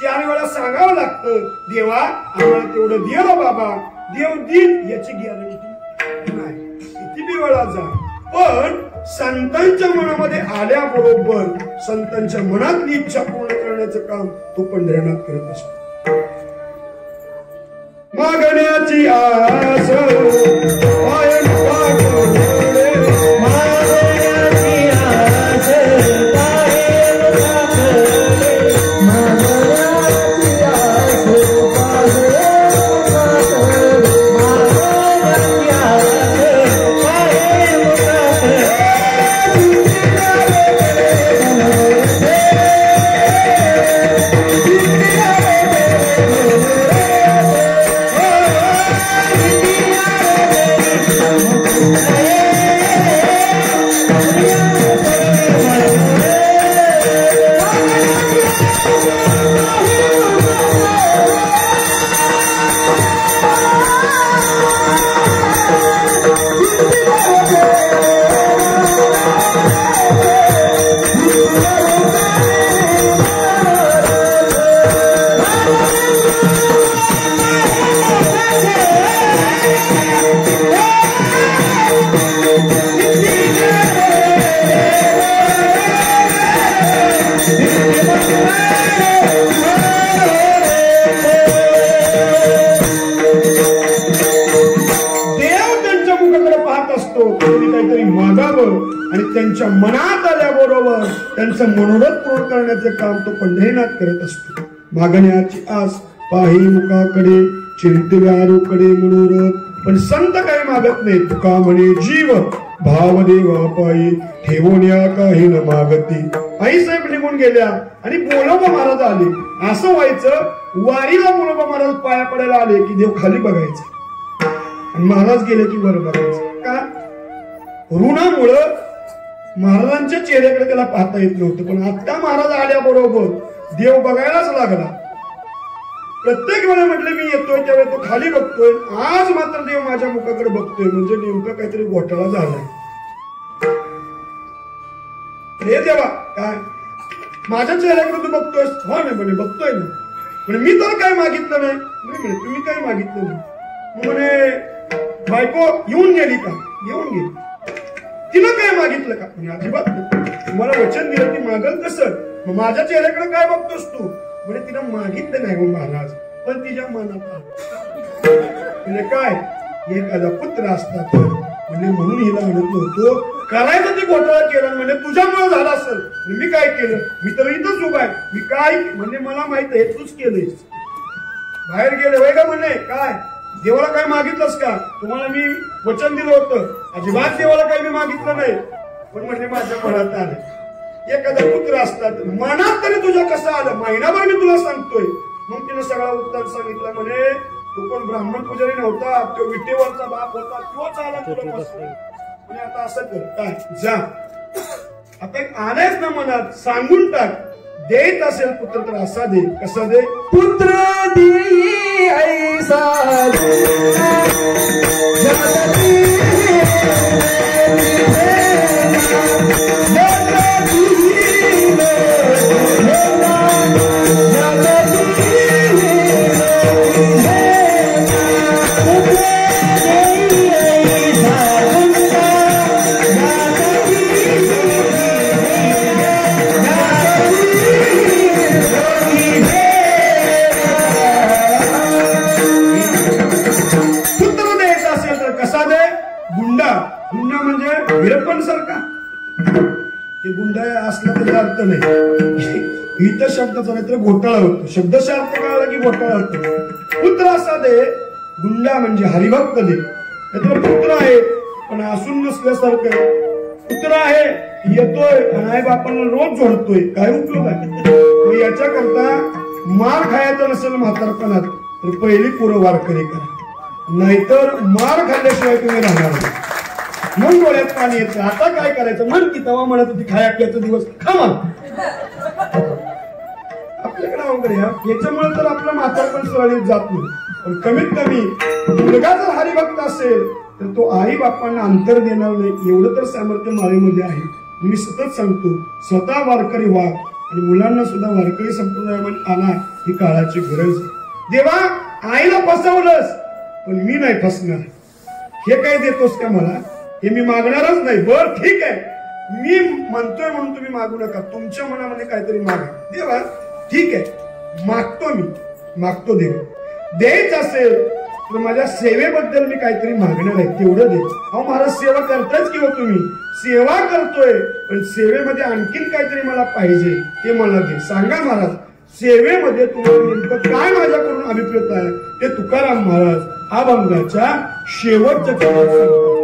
4 वेळा सांगावं लागतं, देवा आम्हाला तेवढं दे ना बाबा. देव देईल याची गॅरंटी नाही. किती बी वेळा जा, पण संतांच्या मनामध्ये आल्याबरोबर संतांच्या मनातली इच्छा पूर्ण करण्याचं काम तो पंढरीनाथ करत असतो. मागण्याची आस त्यांच्या मनात आल्याबरोबर त्यांचं मनोरथ पूर्ण करण्याचे काम तो पंढरीनाथ करत असतो. मागण्याची आस पाही मुखाकडे, चिंतव्यारोकडे मनोरथ. पण संत काही मागत नाही. तुका म्हणे जीव भाव देवा पायी ठेवण्या काही न मागती. आई साहेब निघून गेल्या आणि बोलोबा महाराज आले. असं व्हायचं, वारीला बोलोबा महाराज पाया पडायला आले की देव खाली बघायचं आणि महाराज गेले की वर बघायचं. का? ऋणामुळं महाराजांच्या चेहऱ्याकडे त्याला पाहता येत नव्हतं. पण आता महाराज आल्याबरोबर देव बघायलाच लागला. प्रत्येक वेळा म्हटलं मी येतोय त्यावेळेस तो खाली बघतोय. आज मात्र देव माझ्या मुखाकडे बघतोय, म्हणजे नेमका काहीतरी घोटाळा झालाय. हे देवा काय माझ्या चेहऱ्याकडे तू बघतोयस? हो नाही म्हणे बघतोय ना. म्हणे मी तर काय मागितलं नाही. म्हणे तुम्ही काय मागितलं नाही. म्हणे बायको येऊन गेली का? येऊन गेली. तिनं काय मागितलं का? म्हणजे अजिबात नाही. तुम्हाला वचन दिलं ती मागल कसं? मग माझ्या चेहऱ्याकडे काय बघतोस तू? म्हणजे तिनं मागितलं नाही हो महाराज, पण तिच्या मनात म्हणजे काय, एखादा पुत्र असता तर म्हणजे म्हणून हिला आणत नव्हतो. करायचं ते घोटाळा केला म्हणजे तुझ्यामुळे झाला असेल. मी काय केलं? मी तर इथंच उभा आहे. मी काय म्हणजे मला माहित आहे तूच केलंयस. बाहेर गेले होय का? म्हणे काय देवाला काय मागितलंस का? तुम्हाला मी वचन दिलं होतं. अजिबात देवाला काही मी मागितलं नाही, पण म्हणजे माझ्या मनात आलं. एखादा पुत्र असतात मनात तरी तुझ्या कसं आलं? महिनाभर मी तुला सांगतोय. मग तिने सगळा उत्तर सांगितलं. म्हणे तो कोण ब्राह्मण पुजारी नव्हता, तो विटेवरचा बाप होता, तोच आला तुला बसतो. म्हणजे आता असं कर, काय जा आता आलायच ना मनात, सांगून टाक. देत असेल पुत्र तर असा दे. कसा दे? पुत्र देई ऐसा विरपण सारखा. ते गुंडा असला तरी अर्थ नाही. इथं शब्दाचा नाहीतर घोटाळा होतो. शब्दशा अर्थ कळला की घोटाळा होतो. पुत्र असा दे. गुंडा म्हणजे हरिभक्त दे. नाहीतर पुत्र आहे पण असून नसल्यासारखं कुत्रा आहे येतोय आणि आई बापांना रोज जोडतोय, काय उपयोग आहे? याच्याकरता मार खायचा नसेल म्हातारपणात तर पहिली पुरं वारकरी करा, नाहीतर मार खाल्ल्याशिवाय तुम्ही राहणार नाही. मग डोळ्यात पाणी येतं. आता काय करायचं? म्हण की तेव्हा म्हणत होती खाया प्यायचा दिवस खावा. आपल्याकडे अवघड आहे. याच्यामुळे तर आपलं म्हातारपण सुरळीत जात नाही. पण कमीत कमी मुलगा जर हरिभक्त असेल तर तो आई बापांना अंतर देणार नाही, एवढं तर सामर्थ्य मारेमध्ये आहे. मी सतत सांगतो, स्वतः वारकरी व्हा आणि मुलांना सुद्धा वारकरी संप्रदायामध्ये आणा. ही काळाची गरज आहे. देवा आईला फसवलंस पण मी नाही फसणार, हे काय देतोस का मला? हे मी मागणारच नाही. बर ठीक आहे, मी म्हणतोय म्हणून तुम्ही मागू नका, तुमच्या मनामध्ये काहीतरी मागा. देवा ठीक आहे, मागतो, मी मागतो. देवा द्यायचं असेल तर माझ्या सेवेबद्दल मी काहीतरी मागणार आहे, तेवढं दे. अहो महाराज सेवा करतायच किंवा तुम्ही सेवा करतोय, पण सेवेमध्ये आणखीन काहीतरी मला पाहिजे, ते मला दे. सांगा महाराज, सेवेमध्ये तुम्हाला नेमकं काय माझ्याकडून अभिप्रेत आहे? ते तुकाराम महाराज अभंगाच्या शेवटच्या चरणात सांगतात.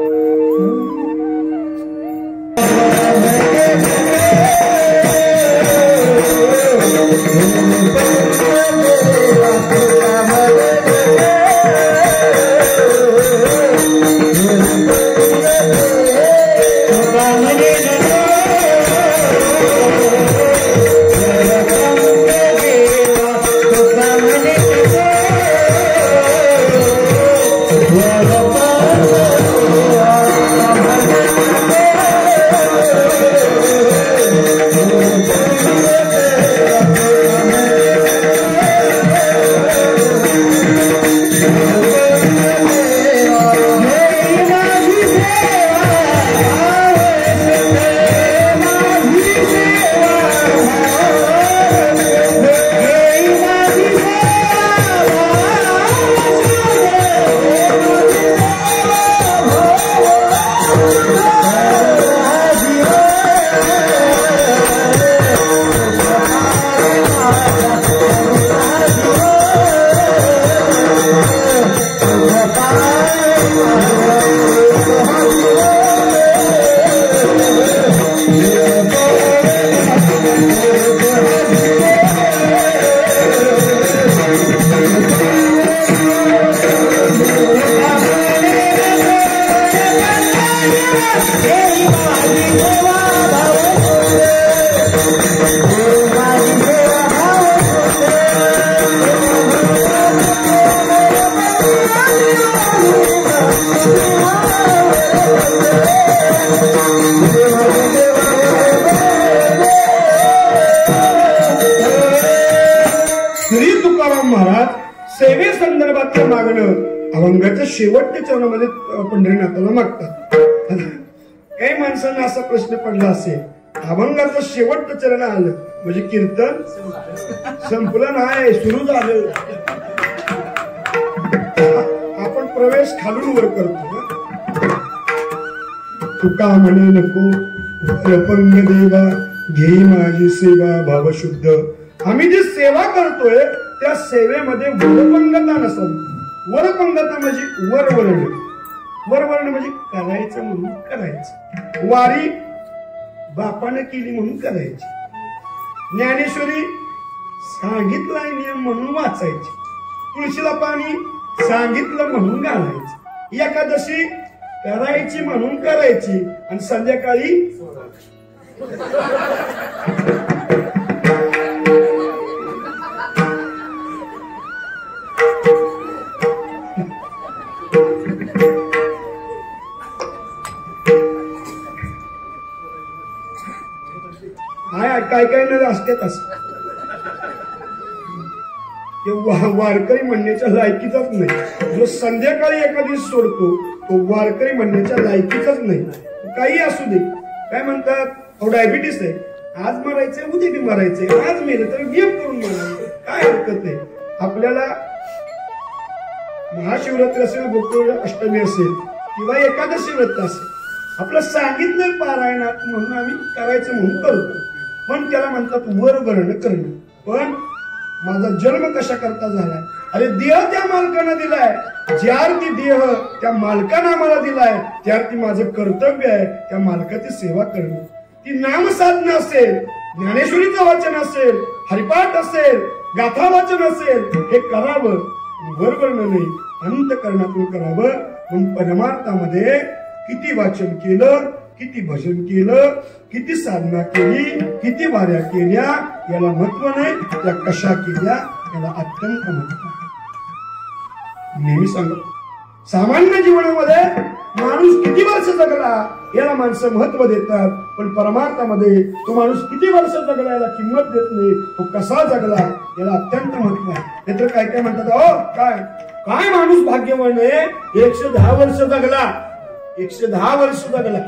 सेवेसंदर्भातलं मागणं अभंगाच्या शेवटच्या चरणामध्ये पंढरीनाथाला मागतात. काही माणसांना असा प्रश्न पडला असेल, अभंगाचं शेवटचं चरण आलं म्हणजे कीर्तन संपलं नाही, सुरू झालं. आपण प्रवेश खालून वर करतो. तुका म्हणे नको प्रपंग देवा, घे माझी सेवा भावशुद्ध. आम्ही जी सेवा करतोय त्या सेवेमध्ये वरपंगता नसावी. वरपंगता म्हणजे वरवर्ण. वरवर्ण म्हणजे करायचं म्हणून करायचं. वारी बापाने केली म्हणून करायची. ज्ञानेश्वरी सांगितलाय नियम म्हणून वाचायची. तुळशीला पाणी सांगितलं म्हणून घालायचं. एकादशी करायची म्हणून करायची आणि संध्याकाळी काय काय न असतात असं. वारकरी म्हणण्याच्या लायकीचाच नाही. जो संध्याकाळी एखादी सोडतो तो वारकरी म्हणण्याच्या लायकीचाच नाही. काही असू दे. काय म्हणतात, अहो डायबिटीस आहे, आज मरायचंय उद्या बी मरायचंय, आज मेलं तर नियम करून मरायचं, काय हरकत आहे. आपल्याला महाशिवरात्री असेल, गोकुळ अष्टमी असेल किंवा एकादशी व्रत असेल, आपलं सांगितलं पारायणात म्हणून आम्ही करायचं म्हणून करतो. पण त्याला म्हणतात वर वर्ण करणं. पण माझा जन्म कशा करता झालाय? अरे देह त्या मालकानं दिलाय, ज्या अर्थी देह त्या मालकानं आम्हाला दिलाय त्या अर्थी माझं कर्तव्य आहे त्या मालकाची सेवा करणं. ती नामसाधना असेल, ज्ञानेश्वरीचं वाचन असेल, हरिपाठ असेल, गाथा वाचन असेल, हे करावं. बरोबर नाही, अंतकरणातून करावं. म्हणून परमार्थामध्ये किती वाचन केलं, किती भजन केलं, किती साधना केली, किती वाऱ्या केल्या याला महत्व नाही, त्या कशा केल्या याला अत्यंत महत्व आहे. नेहमी सांगतो, सामान्य जीवनामध्ये माणूस किती वर्ष जगला याला माणसं महत्व देतात, पण परमार्थामध्ये तो माणूस किती वर्ष जगला याला किंमत देत नाही. तो कसा जगला याला अत्यंत महत्व आहे. नाहीतर काय काय म्हणतात, हो काय काय माणूस भाग्यवान आहे, 110 वर्ष जगला, 110 वर्ष जगला,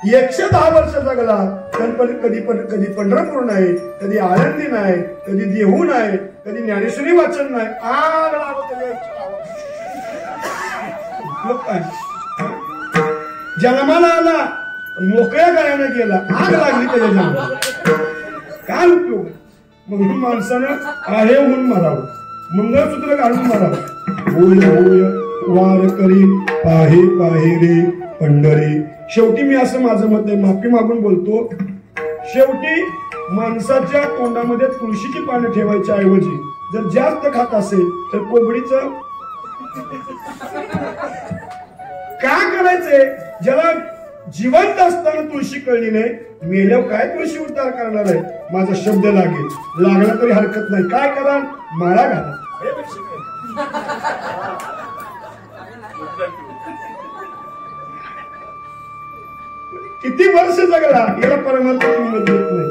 110 वर्ष जगला. कधी पंढरपूर नाही, कधी आळंदी नाही, कधी देहू नाही, कधी ज्ञानेश्वरी वाचन नाही. आग जन्माला आला, मोकळ्या गायाने गेला, आग लागली त्याच्या जन्माला, काय उपयोग? म्हणून माणसानं आहे म्हणून मारावं, मंगळसूत्र घालून मारावं. होय होय वार करी पाहे पाहे रे पंढरी. शेवटी मी असं माझं मत आहे, माफी मागून बोलतो, शेवटी माणसाच्या तोंडामध्ये तुळशीची पानं ठेवायच्या ऐवजी जर जास्त खात असेल तर कोंबडीचं काय करायचंय? ज्याला जिवंत असताना तुळशी कळली नाही, मेल्यावर काय तुळशी उद्धार करणार आहे? माझा शब्द लागेल, लागला तरी हरकत नाही. काय करा? माळा घाला. किती वर्ष जगला याला परमार्थ किंमत देत नाही,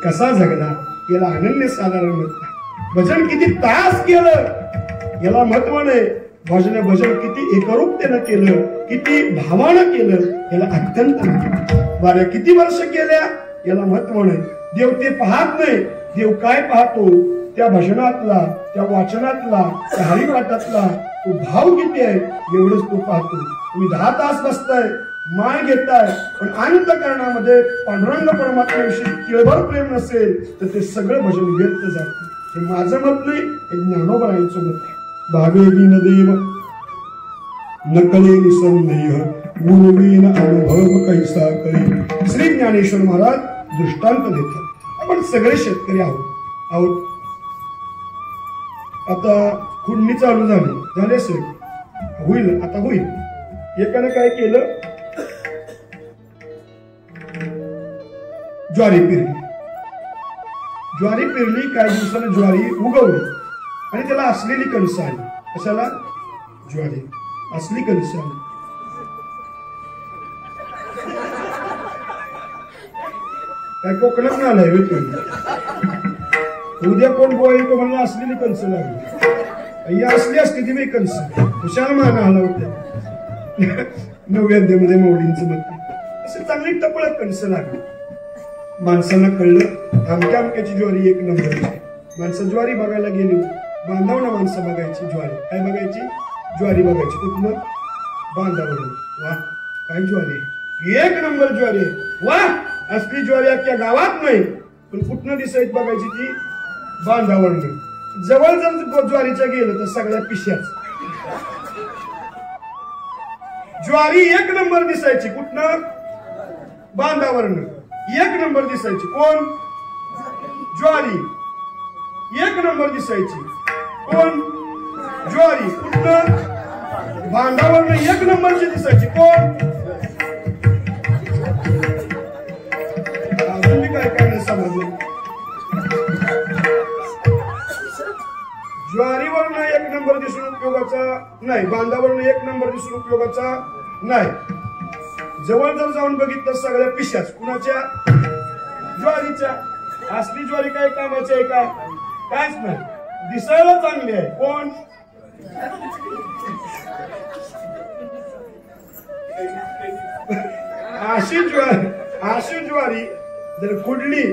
कसा जगला याला अनन्य साधारण मत. भजन किती तास केलं याला महत्व नाही, भजन किती एकरूपतेनं केलं, किती भावानं केलं याला अत्यंत महत्व. वाऱ्या किती वर्ष केल्या याला महत्व नाही. देव ते पाहत नाही, देव काय पाहतो? त्या भजनातला, त्या वाचनातला, त्या हरिपाठातला तो भाव किती आहे एवढंच तो पाहतो. तुम्ही 10 तास बसताय, माळ घेताय, पण अंतकरणामध्ये पांडुरंग परमात्म्याविषयी केवळ प्रेम नसेल तर ते सगळं भजन व्यर्थ जातं. हे माझं मत नाही, हे ज्ञानोबरायांचं मत आहे. भावे दीन देव नकले निसंदेह गुरुवीन अनुभव कैसा करी. श्री ज्ञानेश्वर महाराज दृष्टांत देतात. आपण सगळे शेतकरी आहोत. आता खुडणी चालू झाली असेल, होईल आता होईल. एकाने काय केलं, ज्वारी पेरली, काही दिवसानं ज्वारी उगवली आणि त्याला असलेली कणसं आली. कशाला? ज्वारी असली कणसं आली. काय कोकणात आलाय उद्या कोण बोल तो म्हणला असलेली कणसं लागली. असली असते ती कणसं हुशार माना आला होत्या. नव्यामध्ये मौलींचं मत असं चांगली टपळत कणसं लागली. माणसांना कळलं आमक्याची ज्वारी 1 नंबर. माणसं ज्वारी बघायला गेली, बांधावनं माणसं बघायची ज्वारी. काय बघायची? ज्वारी बघायची. कुठनं? बांधावरून. वा काय ज्वारी, 1 नंबर ज्वारी. वा असली ज्वारी अख्ख्या गावात नाही, पण कुठनं दिसायची बघायची ती? बांधावरून. जवळ जर ज्वारीच्या गेलं तर सगळ्या पिश्याच. ज्वारी 1 नंबर दिसायची. कुठनं? बांधावरून 1 नंबर दिसायची. कोण? ज्वारी 1 नंबर दिसायची. कोण? ज्वारी. कुठनं? बांधावरून 1 नंबरची दिसायची. कोण? अजून मी काय काय समजलं. ज्वारीवरनं 1 नंबर दिसून उपयोगाचा नाही, बांधावरनं 1 नंबर दिसून उपयोगाचा नाही. जवळ जर जाऊन बघितलं सगळ्या पिशाच. कुणाच्या? ज्वारीच्या. असली ज्वारी काय कामाची आहे का? कायच नाही, दिसायला चांगली आहे. कोण? अशी ज्वारी जर कुडली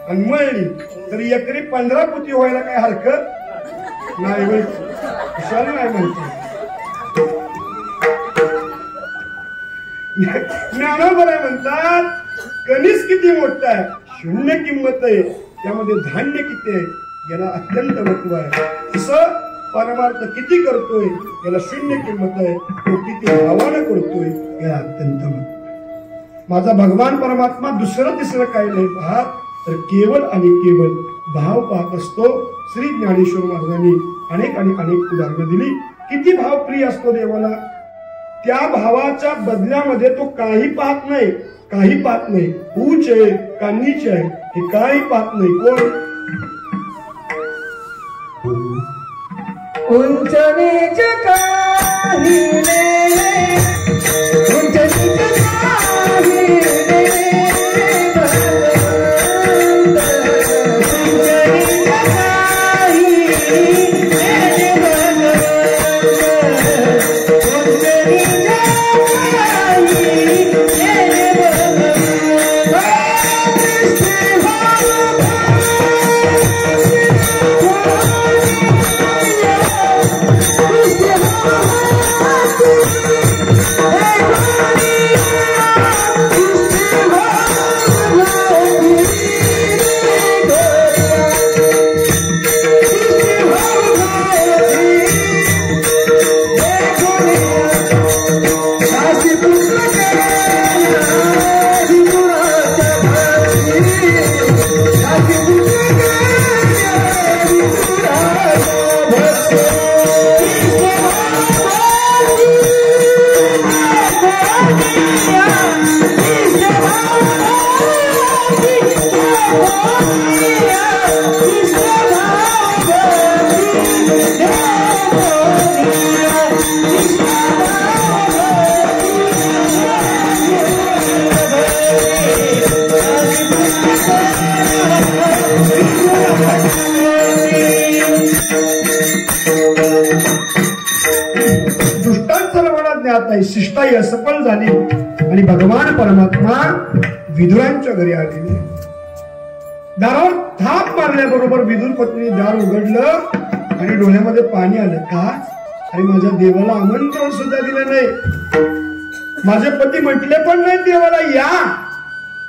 आणि मळली तर एकरी 15 पोती व्हायला काय हरकत नाही. हुशार नाही म्हणते. ज्ञानोबराय म्हणतात कणीस किती मोठा आहे, 0 किंमत आहे. त्यामध्ये धान्य किती आहे, याला अत्यंत महत्व आहे. तसं परमार्थ किती करतोय याला शून्य किंमत आहे, तो किती भावानं करतोय याला अत्यंत महत्व. माझा भगवान परमात्मा दुसरं तिसरं काही नाही पाहत, तर केवळ आणि केवळ भाव पाहत असतो. श्री ज्ञानेश्वर महाराजांनी अनेक आणि अनेक उदाहरणं दिली. किती भाव प्रिय असतो देवाला, त्या भावाच्या बदल्यामध्ये तो काही पाहत नाही, काही पाहत नाही. उच्च आहे का नीच आहे हे काही पाहत नाही. कोण? उंच नीच काही नाही, उंच नीच काही नाही. शिष्टाई असफल झाली आणि भगवान परमात्मा विदुरांच्या घरी आलेले. दारावर थाप मारल्याबरोबर विदुर पत्नी दार उघडलं आणि डोळ्यामध्ये पाणी आलं. का? आणि माझ्या देवाला आमंत्रण सुद्धा दिलं नाही. माझे पती म्हटले पण नाही देवाला या,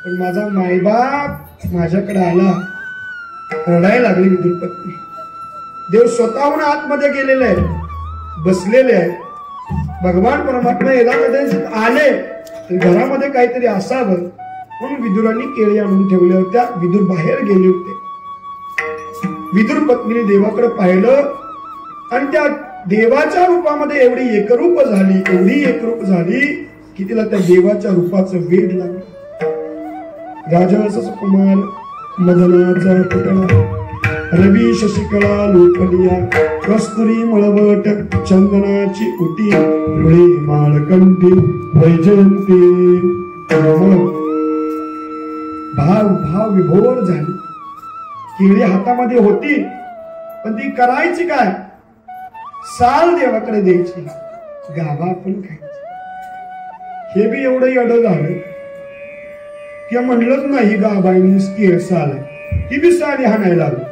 पण माझा मायबाप माझ्याकडे आला. रडायला लागली विदुर पत्नी. देव स्वतःहून आतमध्ये गेलेले आहे, बसलेले आहे. भगवान परमात्मा एकदा कदाचित आले तर घरामध्ये काहीतरी असावं म्हणून विदुरांनी केळी आणून ठेवल्या होत्या. विदुर बाहेर गेले होते. विदुर पत्नीने देवाकडे पाहिलं आणि त्या देवाच्या रूपामध्ये एवढी एकरूप झाली, एवढी एकरूप झाली की तिला त्या देवाच्या रूपाचं वेड लागलं. राजहंस कुमार मदनाचा पुतळा, रवी शशिकळा लोकनिया, कस्तुरी मळवट चंदनाची उटी, रुळे माळकंठी वैजयंती. भाव भाव विभोर झाली. केळी हातामध्ये होती पण ती करायची काय? साल देवाकडे द्यायची, गाभा पण खायची. हे बी एवढं येडं झालं की म्हणलंच नाही गाभाईनी केळ साल आहे, ती बी साली हाणायला लागली.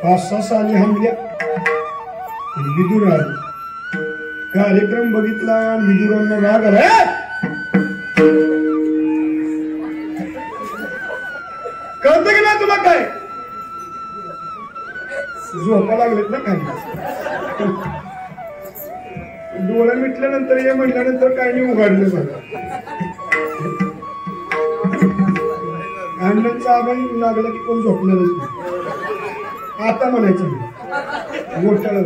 5-6 साली हाणल्या. विदुर आले. कार्यक्रम बघितला. विदुरांना राग आला. कळतं की नाही तुला काय? झोपा लागलेत ना खाली. डोळे मिटल्यानंतर हे म्हटल्यानंतर काय नाही उघडलं मला. अण्णांचा आबाई लागला की कोण झोपणारच नाही. आता म्हणायचं गोष्टाला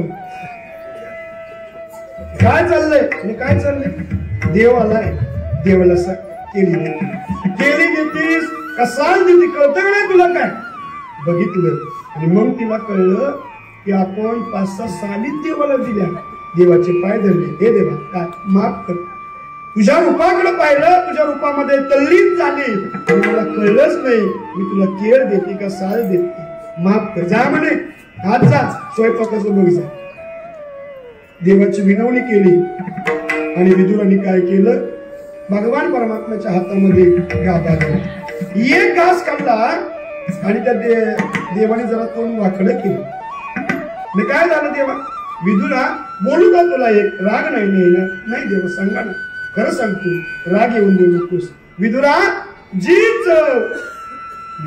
काय चाललंय आणि काय चाललंय? देव आलाय. देवाला केली देतीस का साल देती? कळतं का नाही तुला काय? बघितलं आणि मग तिला कळलं की आपण 5-6 सालीच देवाला दिल्या. देवाचे पाय धरले. हे देवा काय माफ कर, तुझ्या रूपाकडे पाहिलं, तुझ्या रूपामध्ये तल्लीन झाली, मला कळलंच नाही मी तुला केळ देते का साल देते, माफ कर. जा म्हणे, हात जा स्वयंपाकाचं बघ जा. देवाची विनवणी केली आणि विदुरांनी काय केलं? भगवान परमात्म्याच्या हातामध्ये गाभा दिला. एक घास खाल्ला आणि त्या देवाने जरा तोंड वाकडं केलं. काय झालं देवा? विदुरा बोलू का तुला? एक राग नाही नाही देवा सांगा ना, खरं सांगतो, राग येऊन देऊ नकोस. विदुरा जीच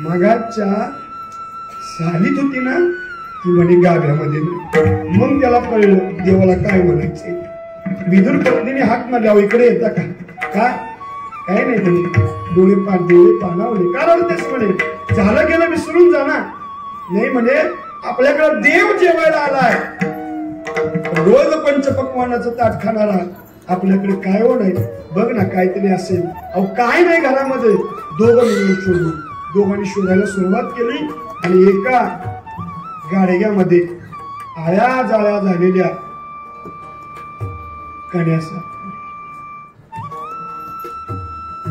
मगाच्या चालीत होती ना ती म्हणे गाभ्यामध्ये नाही. मग त्याला कळलं देवाला काय म्हणायचे. विदुर पत्नीने हाक मारल्यावर इकडे येता का? काय नाही म्हणे. डोळे पाणावले. का रडतेस म्हणे. झालं गेलं विसरून जा ना. नाही म्हणे आपल्याकडे देव जेवायला आलाय. रोज पंचपक्वानाचं ताट खाणारा आपल्याकडे काय ओढ आहे बघ ना. काहीतरी असेल. अहो काय नाही घरामध्ये. दोघांनी शोधायला सुरुवात केली आणि एका गाडग्यामध्ये आळ्या जाळ्या झालेल्या कण्या सापडल्या.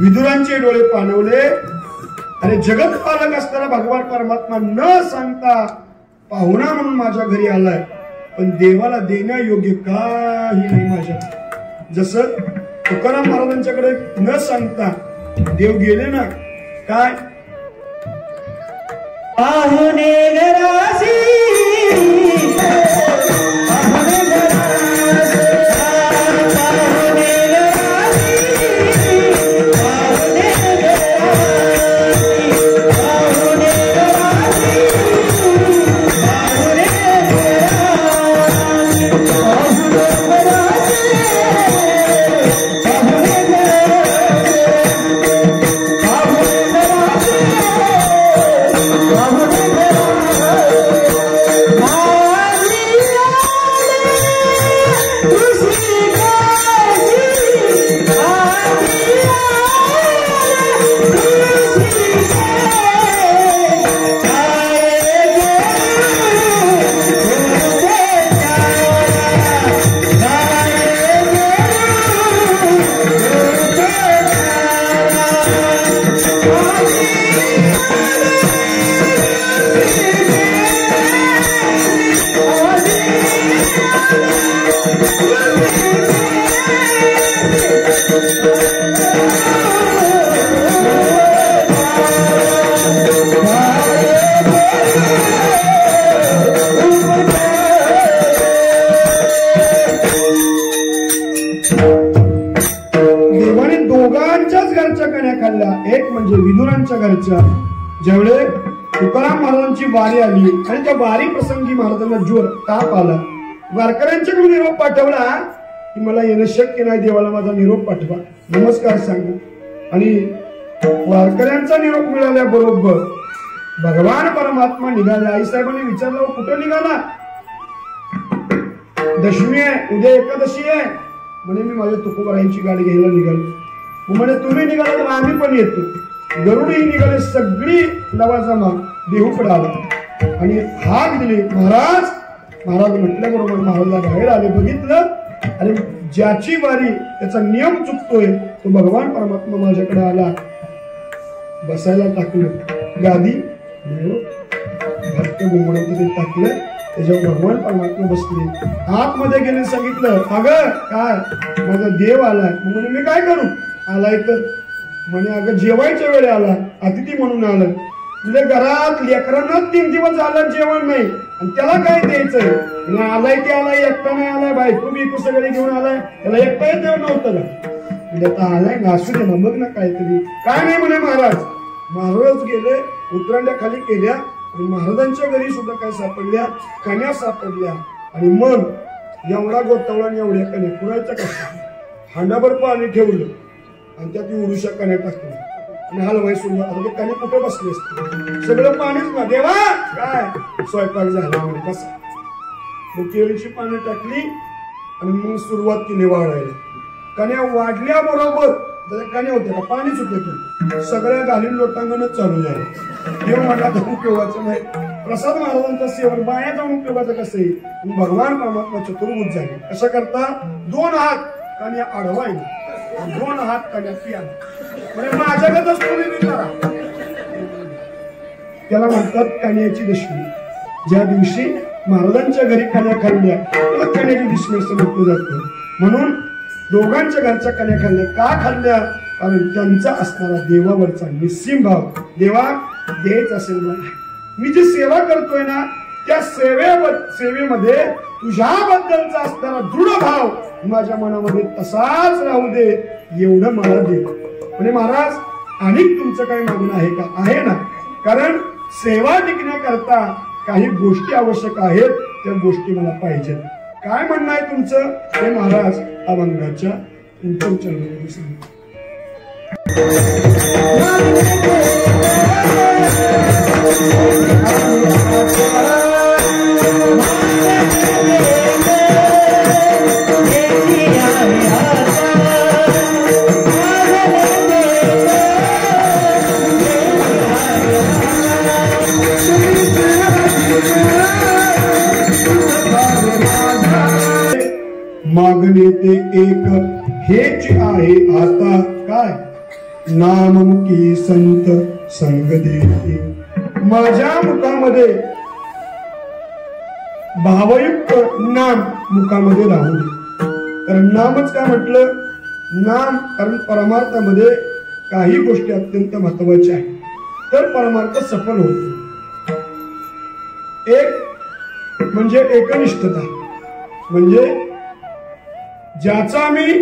विदुरांचे डोळे पाणवले. अरे जगत पालक असताना भगवान परमात्मा न सांगता पाहुणा म्हणून माझ्या घरी आलाय. पण देवाला देण्यायोग्य काही नाही माझ्या. जसं तुकाराम महाराजांच्याकडे न सांगता देव गेले ना. काय पाहुणे घराशी देवाने दोघांच्याच घरच्या कण्या खाल्ल्या. एक म्हणजे विदुरांच्या घरच्या. ज्यावेळे तुकाराम महाराजांची वारी आली आणि त्या वारी प्रसंगी महाराजांना जोर ताप आला. वारकऱ्यांच्याकडून निरोप पाठवला की मला येणं शक्य नाही. देवाला माझा निरोप पाठवा. नमस्कार सांगा. आणि वारकऱ्यांचा निरोप मिळाल्याबरोबर भगवान परमात्मा निघाले. आईसाहेबांनी विचारलं कुठं निघाला. दशमी आहे उद्या एकादशी आहे म्हणे. मी माझ्या तुकोबारायांची गाडी घ्यायला निघालो. म्हणे तुम्ही निघाला तर आम्ही पण येतो. गरुडही निघाले. सगळी नवाजमा देहूकडे आला आणि हाक दिली. महाराज म्हटल्याबरोबर महाराजला बाहेर आले. बघितलं आणि ज्याची वारी त्याचा नियम चुकतोय तो भगवान परमात्मा माझ्याकडे आला. बसायला टाकलं. गादी भक्त घुमडवतं टाकलं. त्याच्यावर भगवान परमात्मा बसले. आतमध्ये गेले. सांगितलं अगं काय माझा देव आलाय. म्हणे मी काय करू. आलाय तर म्हणे अगं जेवायच्या वेळे आला. अतिथी म्हणून आलं. म्हणजे घरात लेकरांना 3 दिवस झालं जेवण नाही आणि त्याला काय द्यायचंय. आलाय ते आलाय. एकटा नाही आलाय. बायको बिकू सगळे घेऊन आलाय. त्याला एकटा जेवण नव्हतं का. म्हणजे आता आलाय नासू दे ना बघ ना काहीतरी. काय नाही म्हणे महाराज गेले. उतरंड्या खाली केल्या आणि महाराजांच्या घरी सुद्धा काय सापडल्या कण्या सापडल्या. आणि मग एवढा गोतावळा आणि एवढ्या कण्या पुरायच्या कशा. हांडाभर पाणी ठेवलं आणि त्यात उडूशा कण्या टाकल्या आणि हलवाई सुरुवात. आता ते कण्या कुठे बसले असते. सगळं पाणीच ना. देवा काय स्वयंपाक झाला म्हणे कसा. मग केळीची पानं टाकली आणि मग सुरुवात केली वाढायला. कण्या वाढल्याबरोबर त्याच्या कण्या होत्या का पाणीच होते की सगळ्या घालीन लोटांगणच चालू झालं. देव म्हटला तर उपयोगाचं नाही. प्रसाद महाराजांचा सेवन बाया जाऊन उपयोगाचं कसं आहे. भगवान परमात्मा चतुर्भुज झाले. कशा करता 2 हात कण्या अडवायला 2 हात कण्या पिया म्हणजे माझ्याकडेच तुम्ही विचारा. त्याला म्हणतात कण्याची दशमी. ज्या दिवशी महाराजांच्या घरी कण्या खाल्ल्या त्याला कण्याची दशमी असं म्हटलं जातं. म्हणून दोघांच्या घरच्या कण्या खाल्ल्या. का खाल्ल्या. कारण त्यांचा असणारा देवावरचा निस्सीम भाव. देवा द्यायचं असेल मला. मी जी सेवा करतोय ना त्या सेवेमध्ये तुझ्याबद्दलचा असणारा दृढ भाव माझ्या मनामध्ये तसाच राहू दे. एवढं मला दे. म्हणजे महाराज अनेक तुमचं काही मागणं आहे का. आहे ना. कारण सेवा टिकण्याकरता काही गोष्टी आवश्यक आहेत, त्या गोष्टी मला पाहिजेत. काय म्हणणं आहे तुमचं हे महाराज अभंगाच्या तुमच्या चरणामध्ये सांगतात. मागणे ते एक हेच आहे आता, काय नाममुखी संत संग देते. माझ्या मुखामध्ये भावयुक्त नाम मुखामध्ये राहू दे. कारण नामच काय म्हटलं, नाम कारण परमार्थामध्ये काही गोष्टी अत्यंत महत्वाच्या आहेत, तर परमार्थ सफल होतो. एक म्हणजे एकनिष्ठता, म्हणजे ज्याचा मी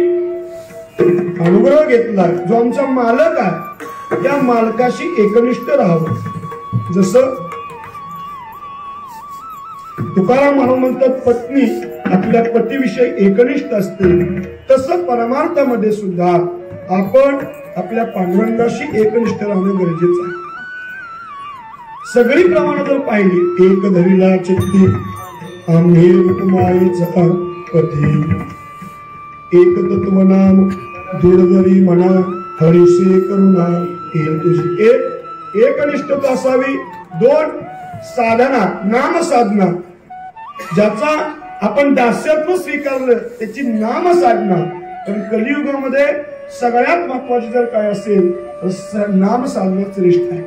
अनुग्रह घेतला, जो आमचा मालक आहे, त्या मालकाशी एकनिष्ठ राहावं. जसं तुकाराम महाराज म्हणतात, पत्नी आपल्या पतीविषयी एकनिष्ठ असते, तसं परमार्थामध्ये सुद्धा आपण आपल्या पांडुरंगाशी एकनिष्ठ राहणं गरजेचं आहे. सगळी प्रमाण जर पाहिली, एक धरिला चित्ती आम्ही मायेचा पती, एक तत्व नाम दृढ जरी म्हणा, हरिसे करुणा येईल तुझी. एकनिष्ठता असावी. दोन साधना, नाम साधना, ज्याचा आपण दास्यत्व स्वीकारलं त्याची नाम साधना. पण कलियुगामध्ये सगळ्यात महत्वाची जर काय असेल तर नाम साधना श्रेष्ठ आहे.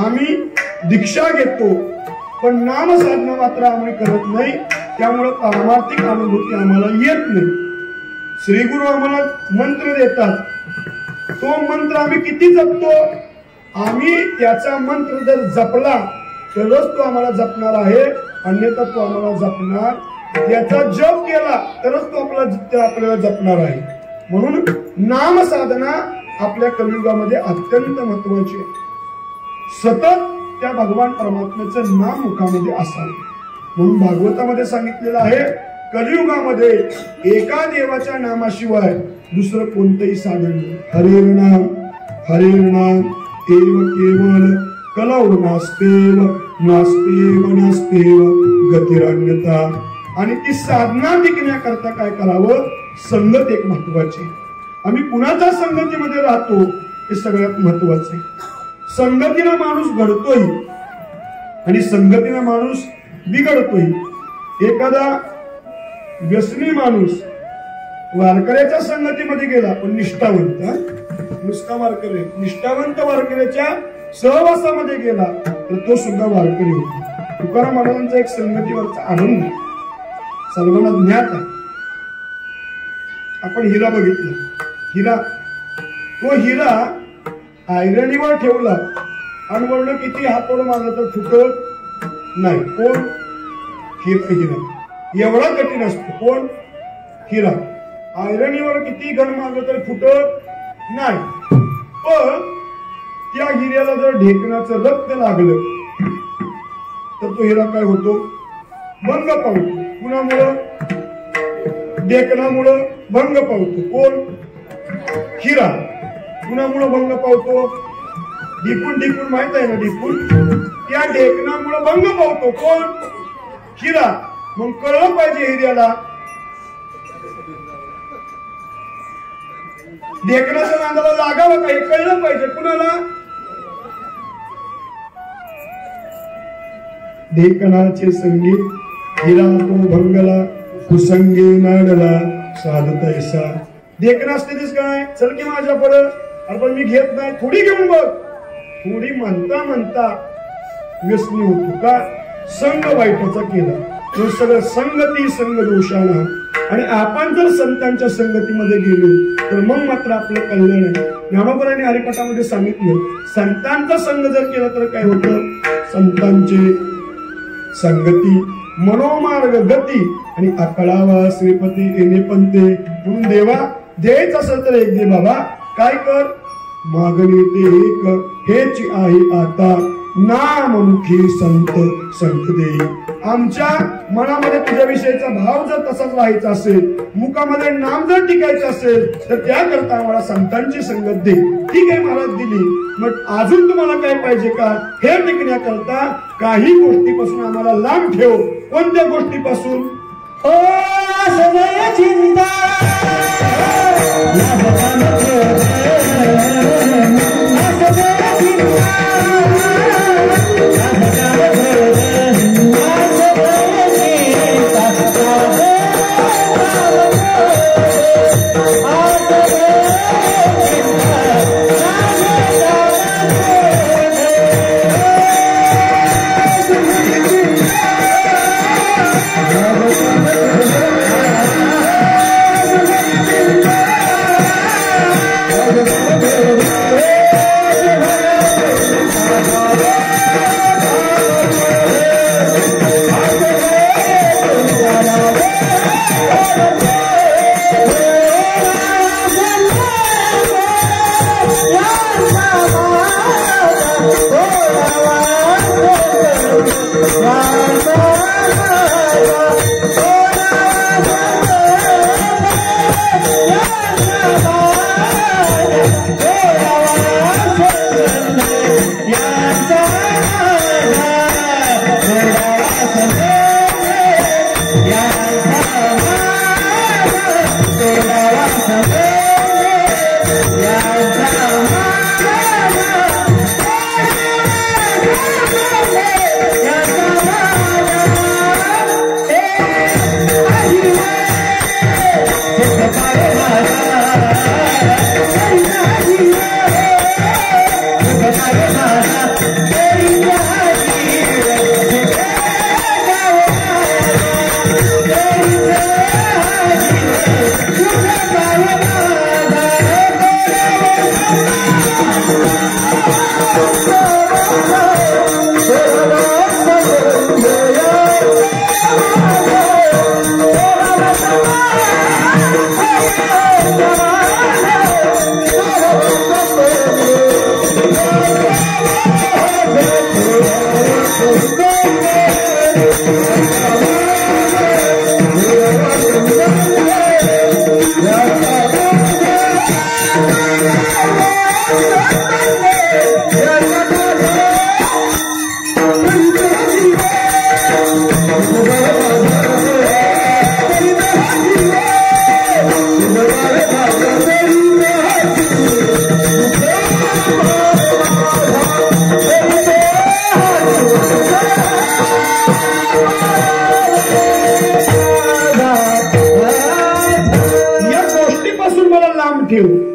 आम्ही दीक्षा घेतो पण नाम साधना मात्र आम्ही करत नाही, त्यामुळे पारमार्थिक अनुभूती आम्हाला येत नाही. श्री गुरु आम्हाला मंत्र देतात, तो मंत्र आम्ही किती जपतो, आम्ही त्याचा मंत्र जर जपला तरच तो आम्हाला जपणार आहे, अन्यथा तो आम्हाला जपणार. याचा जप केला तरच तो आपल्याला जपणार आहे. म्हणून नाम साधना आपल्या कलियुगामध्ये अत्यंत महत्वाची आहे. सतत त्या भगवान परमात्म्याचं नाम मुखामध्ये असावं. म्हणून भागवतामध्ये सांगितलेलं आहे, कलियुगामध्ये एका देवाच्या नामाशिवाय दुसरं कोणतंही साधन नाही. हरेर्नाम हरेर्नाम एव केवल कलौ नास्तेव नास्तेव नास्तेव गतिरन्यथा. आणि ती साधना टिकण्याकरता काय करावं, संगत एक महत्वाची. आम्ही कुणाच्या संगतीमध्ये राहतो हे सगळ्यात महत्वाचं आहे. संगतीनं माणूस घडतोय आणि संगतीनं माणूस बिघडतोय. एखादा व्यसनी माणूस वारकऱ्याच्या संगतीमध्ये गेला पण निष्ठावंत, नुसता वारकरी, निष्ठावंत वारकऱ्याच्या सहवासामध्ये गेला तर तो सुद्धा वारकरी होतो. तुकाराम महाराजांचा एक संगतीवरचा आनंद सर्वांना ज्ञात आहे. आपण हिरा बघितला, हिरा, तो हिरा ऐरणीवर ठेवला आणि वरनं किती हातोड मारला तर फुटत नाही. कोण? हिरा. एवढा कठीण असतो. कोण? हिरा. ऐरणीवर किती घण मारलं तर फुटत नाही. पण त्या हिऱ्याला जर ढेकणाचं रक्त लागलं तर तो हिरा काय होतो, भंग पावतो. कुणामुळं? ढेकणामुळं भंग पावतो. कोण? हिरा. कुणामुळं भंग पावतो? ढिकून ढिकून माहित आहे ना, ढिकून त्या ढेकणामुळं भंग पावतो. कोण? हिरा. मग कळलं पाहिजे हिऱ्याला, ढेकणाच्या नांदाला लागावं का हे कळलं पाहिजे. कुणाला? ढेकणाचे संगीत हिरा तो भंगला कुसंगे नाडला साधत ऐसा. ढेकणा असतेच काय, चल की माझ्या पुढं, आपण मी घेत नाही, थोडी घेऊन बघ. थोडी म्हणता म्हणता व्यसनी होतो. का? संग वाईटाचा केला. तो सगळं संगती संग दोषाना. आणि आपण जर संतांच्या संगतीमध्ये गेलो तर मग मात्र आपलं कल्याण आहे. ज्ञानोबरांनी हरिपाठामध्ये सांगितलं, संतांचा संग जर केला तर काय होतं, संतांचे संगती मनोमार्ग गती आणि अकळावा श्रीपती येणे पंते. म्हणून देवा द्यायचं असेल तर एक दे बाबा. काय कर? मागणी ते एक हेच आहे आता, नाममुखी संत संत देई. आमच्या मनामध्ये तुझ्याविषयीचा भाव जर तसाच राहायचा असेल, मुखामध्ये नाम जर टिकायचं असेल, तर त्याकरता आम्हाला संतांची संगत दे. ठीक आहे महाराज, दिली. मग अजून तुम्हाला काय पाहिजे का? हे टिकण्याकरता काही गोष्टीपासून आम्हाला लांब ठेव. कोणत्या गोष्टीपासून? ओ सगळ्या चिंता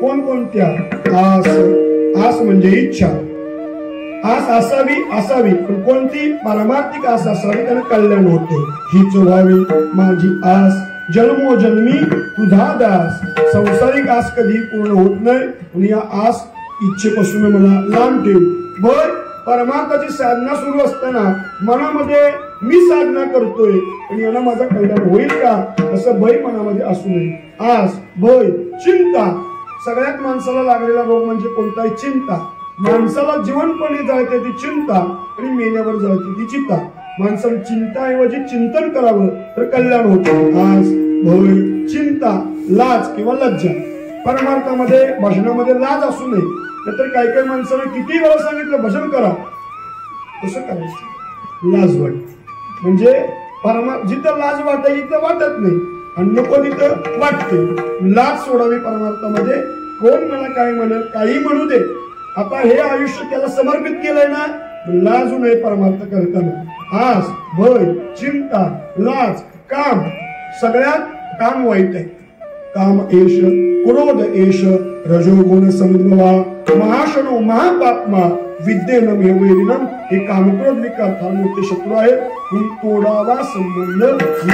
कोणकोणत्या? आस. आस म्हणजे इच्छा. आस असावी असावी, पण कोणती? पारमार्थिक आस असावी, त्यानं कल्याण होतं. हीच व्हावी माझी आस, जन्मोजन्मी तुझा दास. सांसारिक आस कधी पूर्ण होत नाही, आणि या आस इच्छेपासून मला लांब ठेव. बर, परमार्थाची साधना सुरू असताना मनामध्ये मी साधना करतोय पण याला माझा कल्याण होईल का, असं भय मनामध्ये असू नये. आस, भय, चिंता. सगळ्यात माणसाला लागलेला रोग म्हणजे कोणताही? चिंता. माणसाला जीवनपणे जळते ती चिंता, आणि मेल्यावर जळते ती चिंता. माणसाला चिंताऐवजी चिंतन करावं तर कल्याण होतं. आस, भय, चिंता, लाज किंवा लज्जा. परमार्थामध्ये भजनामध्ये लाज असू नये. नाहीतर काही काही माणसाला किती वेळा सांगितलं भजन करा, कसं करायचं? लाज वाट. म्हणजे जिथं लाज वाटायची तिथं वाटत नाही, आणि नको तिथं वाटते. लाज सोडावी परमार्थामध्ये. कोण मला काय म्हणेल, काही म्हणू दे. आता हे आयुष्य त्याला समर्पित केलंय ना, लाजू नये परमार्थ करताना. आस, भय, चिंता, लाज, काम. सगळ्यात काम वाईट आहे. काम एष, क्रोध एष, रजोगुण समुद्भवा, महाशनो महापात्मा, विद्येनं मेवैरिनम. हे कामक्रोध विकार फार मोठे शत्रू आहेत. तोडावा संबंध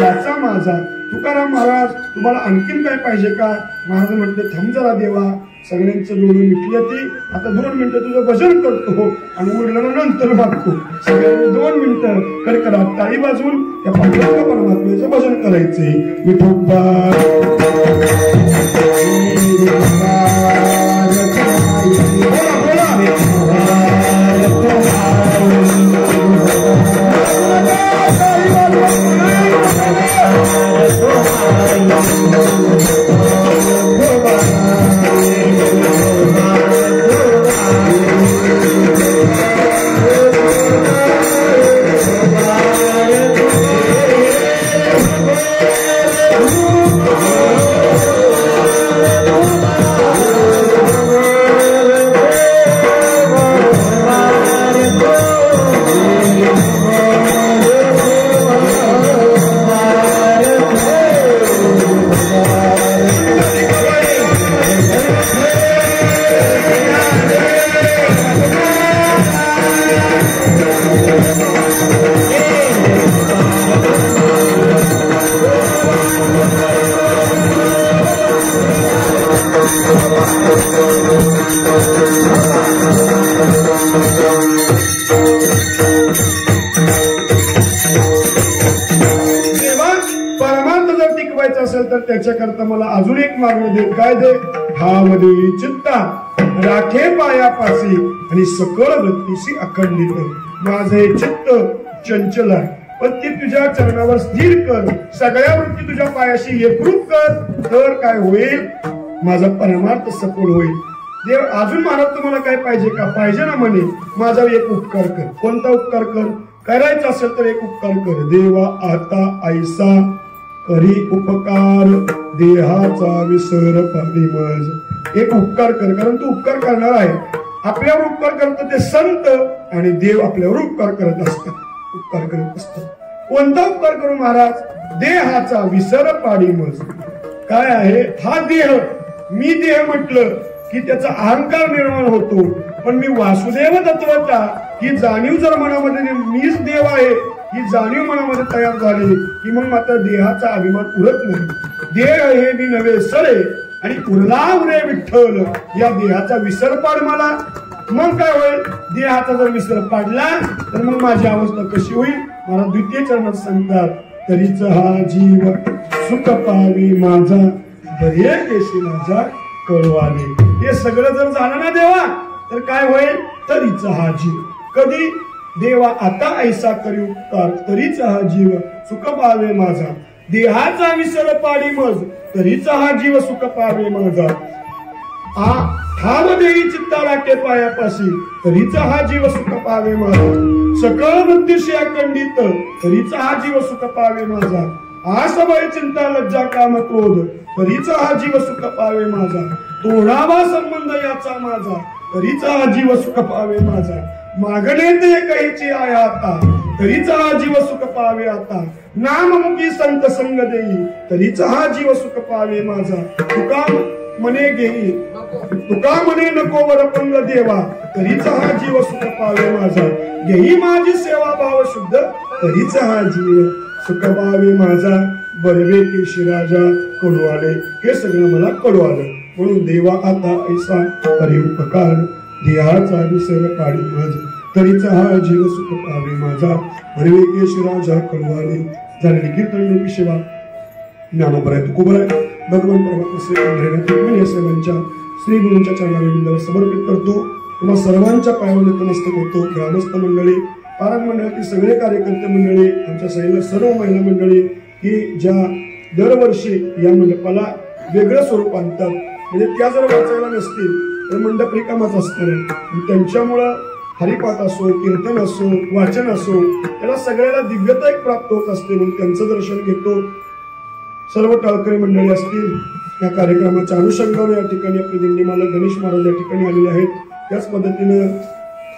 याचा माझा. तुकाराम महाराज, तुम्हाला आणखीन काय पाहिजे का? महाराज म्हटले, थांब जरा देवा, सगळ्यांचं डोळं मिटली ती, आता 2 मिनिटं तुझं भजन करतो आणि उरलं नंतर मागतो. सगळ्यांनी 2 मिनिटं कडकडा टाळी वाजवून त्या पांडुरंग परमात्म्याचं भजन करायचंय. विठोबा बोला बोला. करायचं असेल तर त्याच्याकरता मला अजून एक मागणं दे. काय दे? ठाव देई चित्ता राखे पायापासी आणि सकळ वृत्तीशी अखंडित. माझं हे चित्त चंचल आहे, पण ती तुझ्या चरणावर स्थिर कर. सगळ्या वृत्ती तुझ्या पायाशी एकरूप कर, तर काय होईल? माझा परमार्थ सफल होईल. देव अजून महाराज तुम्हाला काय पाहिजे का? पाहिजे ना म्हणे. माझा एक उपकार कर. कोणता उपकार कर? करायचा असेल तर एक उपकार कर. देवा आता ऐसा करी उपकार देहाचा विसर पावी मज. एक उपकार कर, कारण तू उपकार करणार आहे. आपल्यावर उपकार करत ते संत आणि देव आपल्यावर उपकार करत असतात, उपकार करत असतात. कोणता उपकार करू महाराज? देहाचा विसर पाडी मज. काय आहे हा देह? मी देह म्हटलं की त्याचा अहंकार निर्माण होतो, पण मी वासुदेव तत्वाचा ही जाणीव जर मनामध्ये, मीच देव आहे ही जाणीव मनामध्ये तयार झाली की मग मात्र देहाचा अभिमान उरत नाही. देह हे मी नव्हे सरे आणि उरला उरे विठ्ठल, या देहाचा विसर पाड मला. मग काय होईल? देहाचा जर विसर पाडला तर मग माझी अवस्था कशी होईल? मला द्वितीय चरणात सांगतात, तरीच हा जीव सुख पावी माझा बरे केशी माझा कळवाले. हे सगळं जर झालं ना देवा तर काय होईल? तरीच हा जीव. कधी? देवा आता ऐसा करी उपकार तरीच हा जीव सुख पावे माझा. देहाचा विसर पाडी मज तरीच हा जीव सुख पावे माझा. ठाव देई चित्ता राखे पायापाशी तरीच हा जीव सुख पावे माझा. सकळ वृत्तीशी अखंडित तरीच हा जीव सुख पावे माझा. आस भय चिंता लज्जा काम क्रोध तरीच हा जीव सुख पावे माझा. तोडावा संबंध याचा माझा तरीच हा जीव सुख पावे माझा. मागणे ते काहीची आहे आता तरीच हा जीव सुख पावे आता. नाममुखी संत संग देई तरीच हा जीव सुख पावे माझा. तुका म्हणे घेई तुका म्हणे नको वरपंग देवा तरीच हा जीव सुख पावे माझा. घेई माझी सेवा भाव शुद्ध तरीच हा जीव सुख पावे माझा. बरवे केशी राजा कडू आले. हे सगळं मला कडू आलं. म्हणून देवा आता ऐसा हरी उपकार देहाचा विसर पाडी मज तरीच हा जीव सुख पावे माझा. बरवे केशी राजा कडू आले. झालेली कीर्तन लोकी शिवा ज्ञानोबराय तुकोबराय भगवान परमात्मा श्री पंढरीनाथ सर्वांच्या श्री गुरूंच्या चरणाविंदावर समर्पित करतो. तुम्हा सर्वांच्या पायावर नतमस्तक होतो. ग्रामस्थ मंडळी, पारंग मंडळातील सगळे कार्यकर्ते मंडळी, आमच्या सैन्य सर्व महिला मंडळी की ज्या दरवर्षी या मंडपाला वेगळं स्वरूप आणतात, म्हणजे त्या जर वाचायला नसतील तर मंडप रिकामाच असणार आहे. त्यांच्यामुळं हरिपाठ असो, कीर्तन असो, वाचन असो, त्याला सगळ्याला दिव्यता एक प्राप्त होत असते. म्हणून त्यांचं दर्शन घेतो. सर्व टाळकरी मंडळी असतील, या कार्यक्रमाच्या अनुषंगाने या ठिकाणी आपले दिंडी मालक गणेश महाराज या ठिकाणी आलेले आहेत. त्याच पद्धतीनं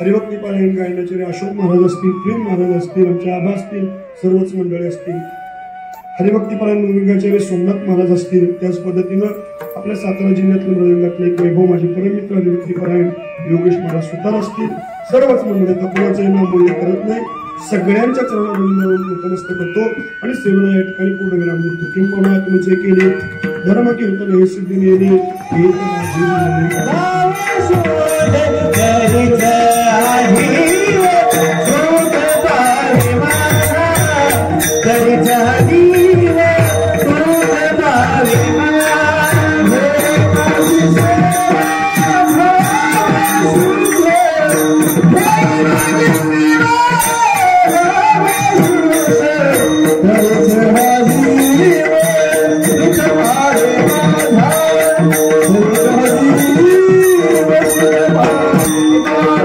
हरिभक्ती पारायण गायनाचे अशोक महाराज असतील, प्रेम महाराज असतील, आमचे आभा असतील, सर्वच मंडळी असतील. हरिभक्ती पारायण मृदंगाचार्य सोमनाथ महाराज असतील. त्याच पद्धतीनं आपल्या सातारा जिल्ह्यातले मृदंगातले एक वैभव माझे परममित्र हरिभक्ती पारायण योगेश महाराज सुतार असतील. सर्वच मंडळी कुणाचंही नाव मूल्य करत नाही. सगळ्यांच्या चरणावरून नतमस्तक करतो आणि सेवेला या ठिकाणी पूर्ण विराम देतो. किंवा तुमचे केले धर्म कीर्तन हे सिद्धी नेले Bye.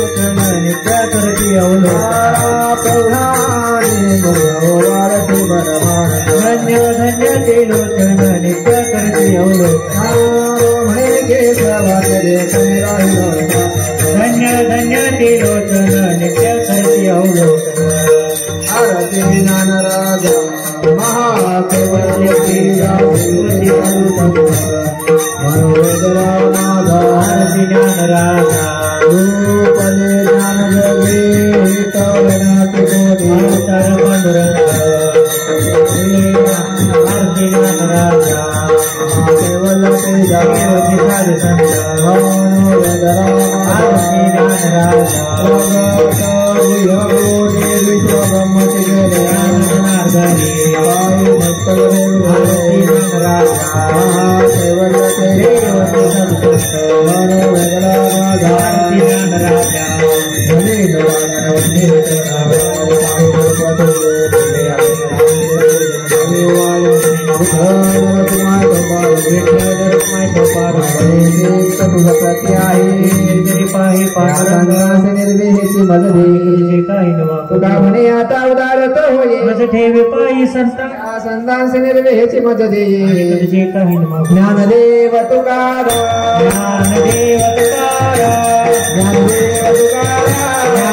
लोचन नित्य करती अवलोकन धन्य धन्य ते लोचन नित्य करती अवलोकन धन्य धन्य ते लोचन नित्य करती अवलोकन आरती ज्ञानराजा महाकैवल्य आरती ज्ञानराजा रूपले ज्ञानजगे तवनाति आरती ज्ञानराजा केवल आरती तुका म्हणे आता उदारत होई ठेवे पायी संतान निर्वेची मज दे ज्ञानदेव तुकारा ज्ञानदेव तुकारा ज्ञानदेव तुकारा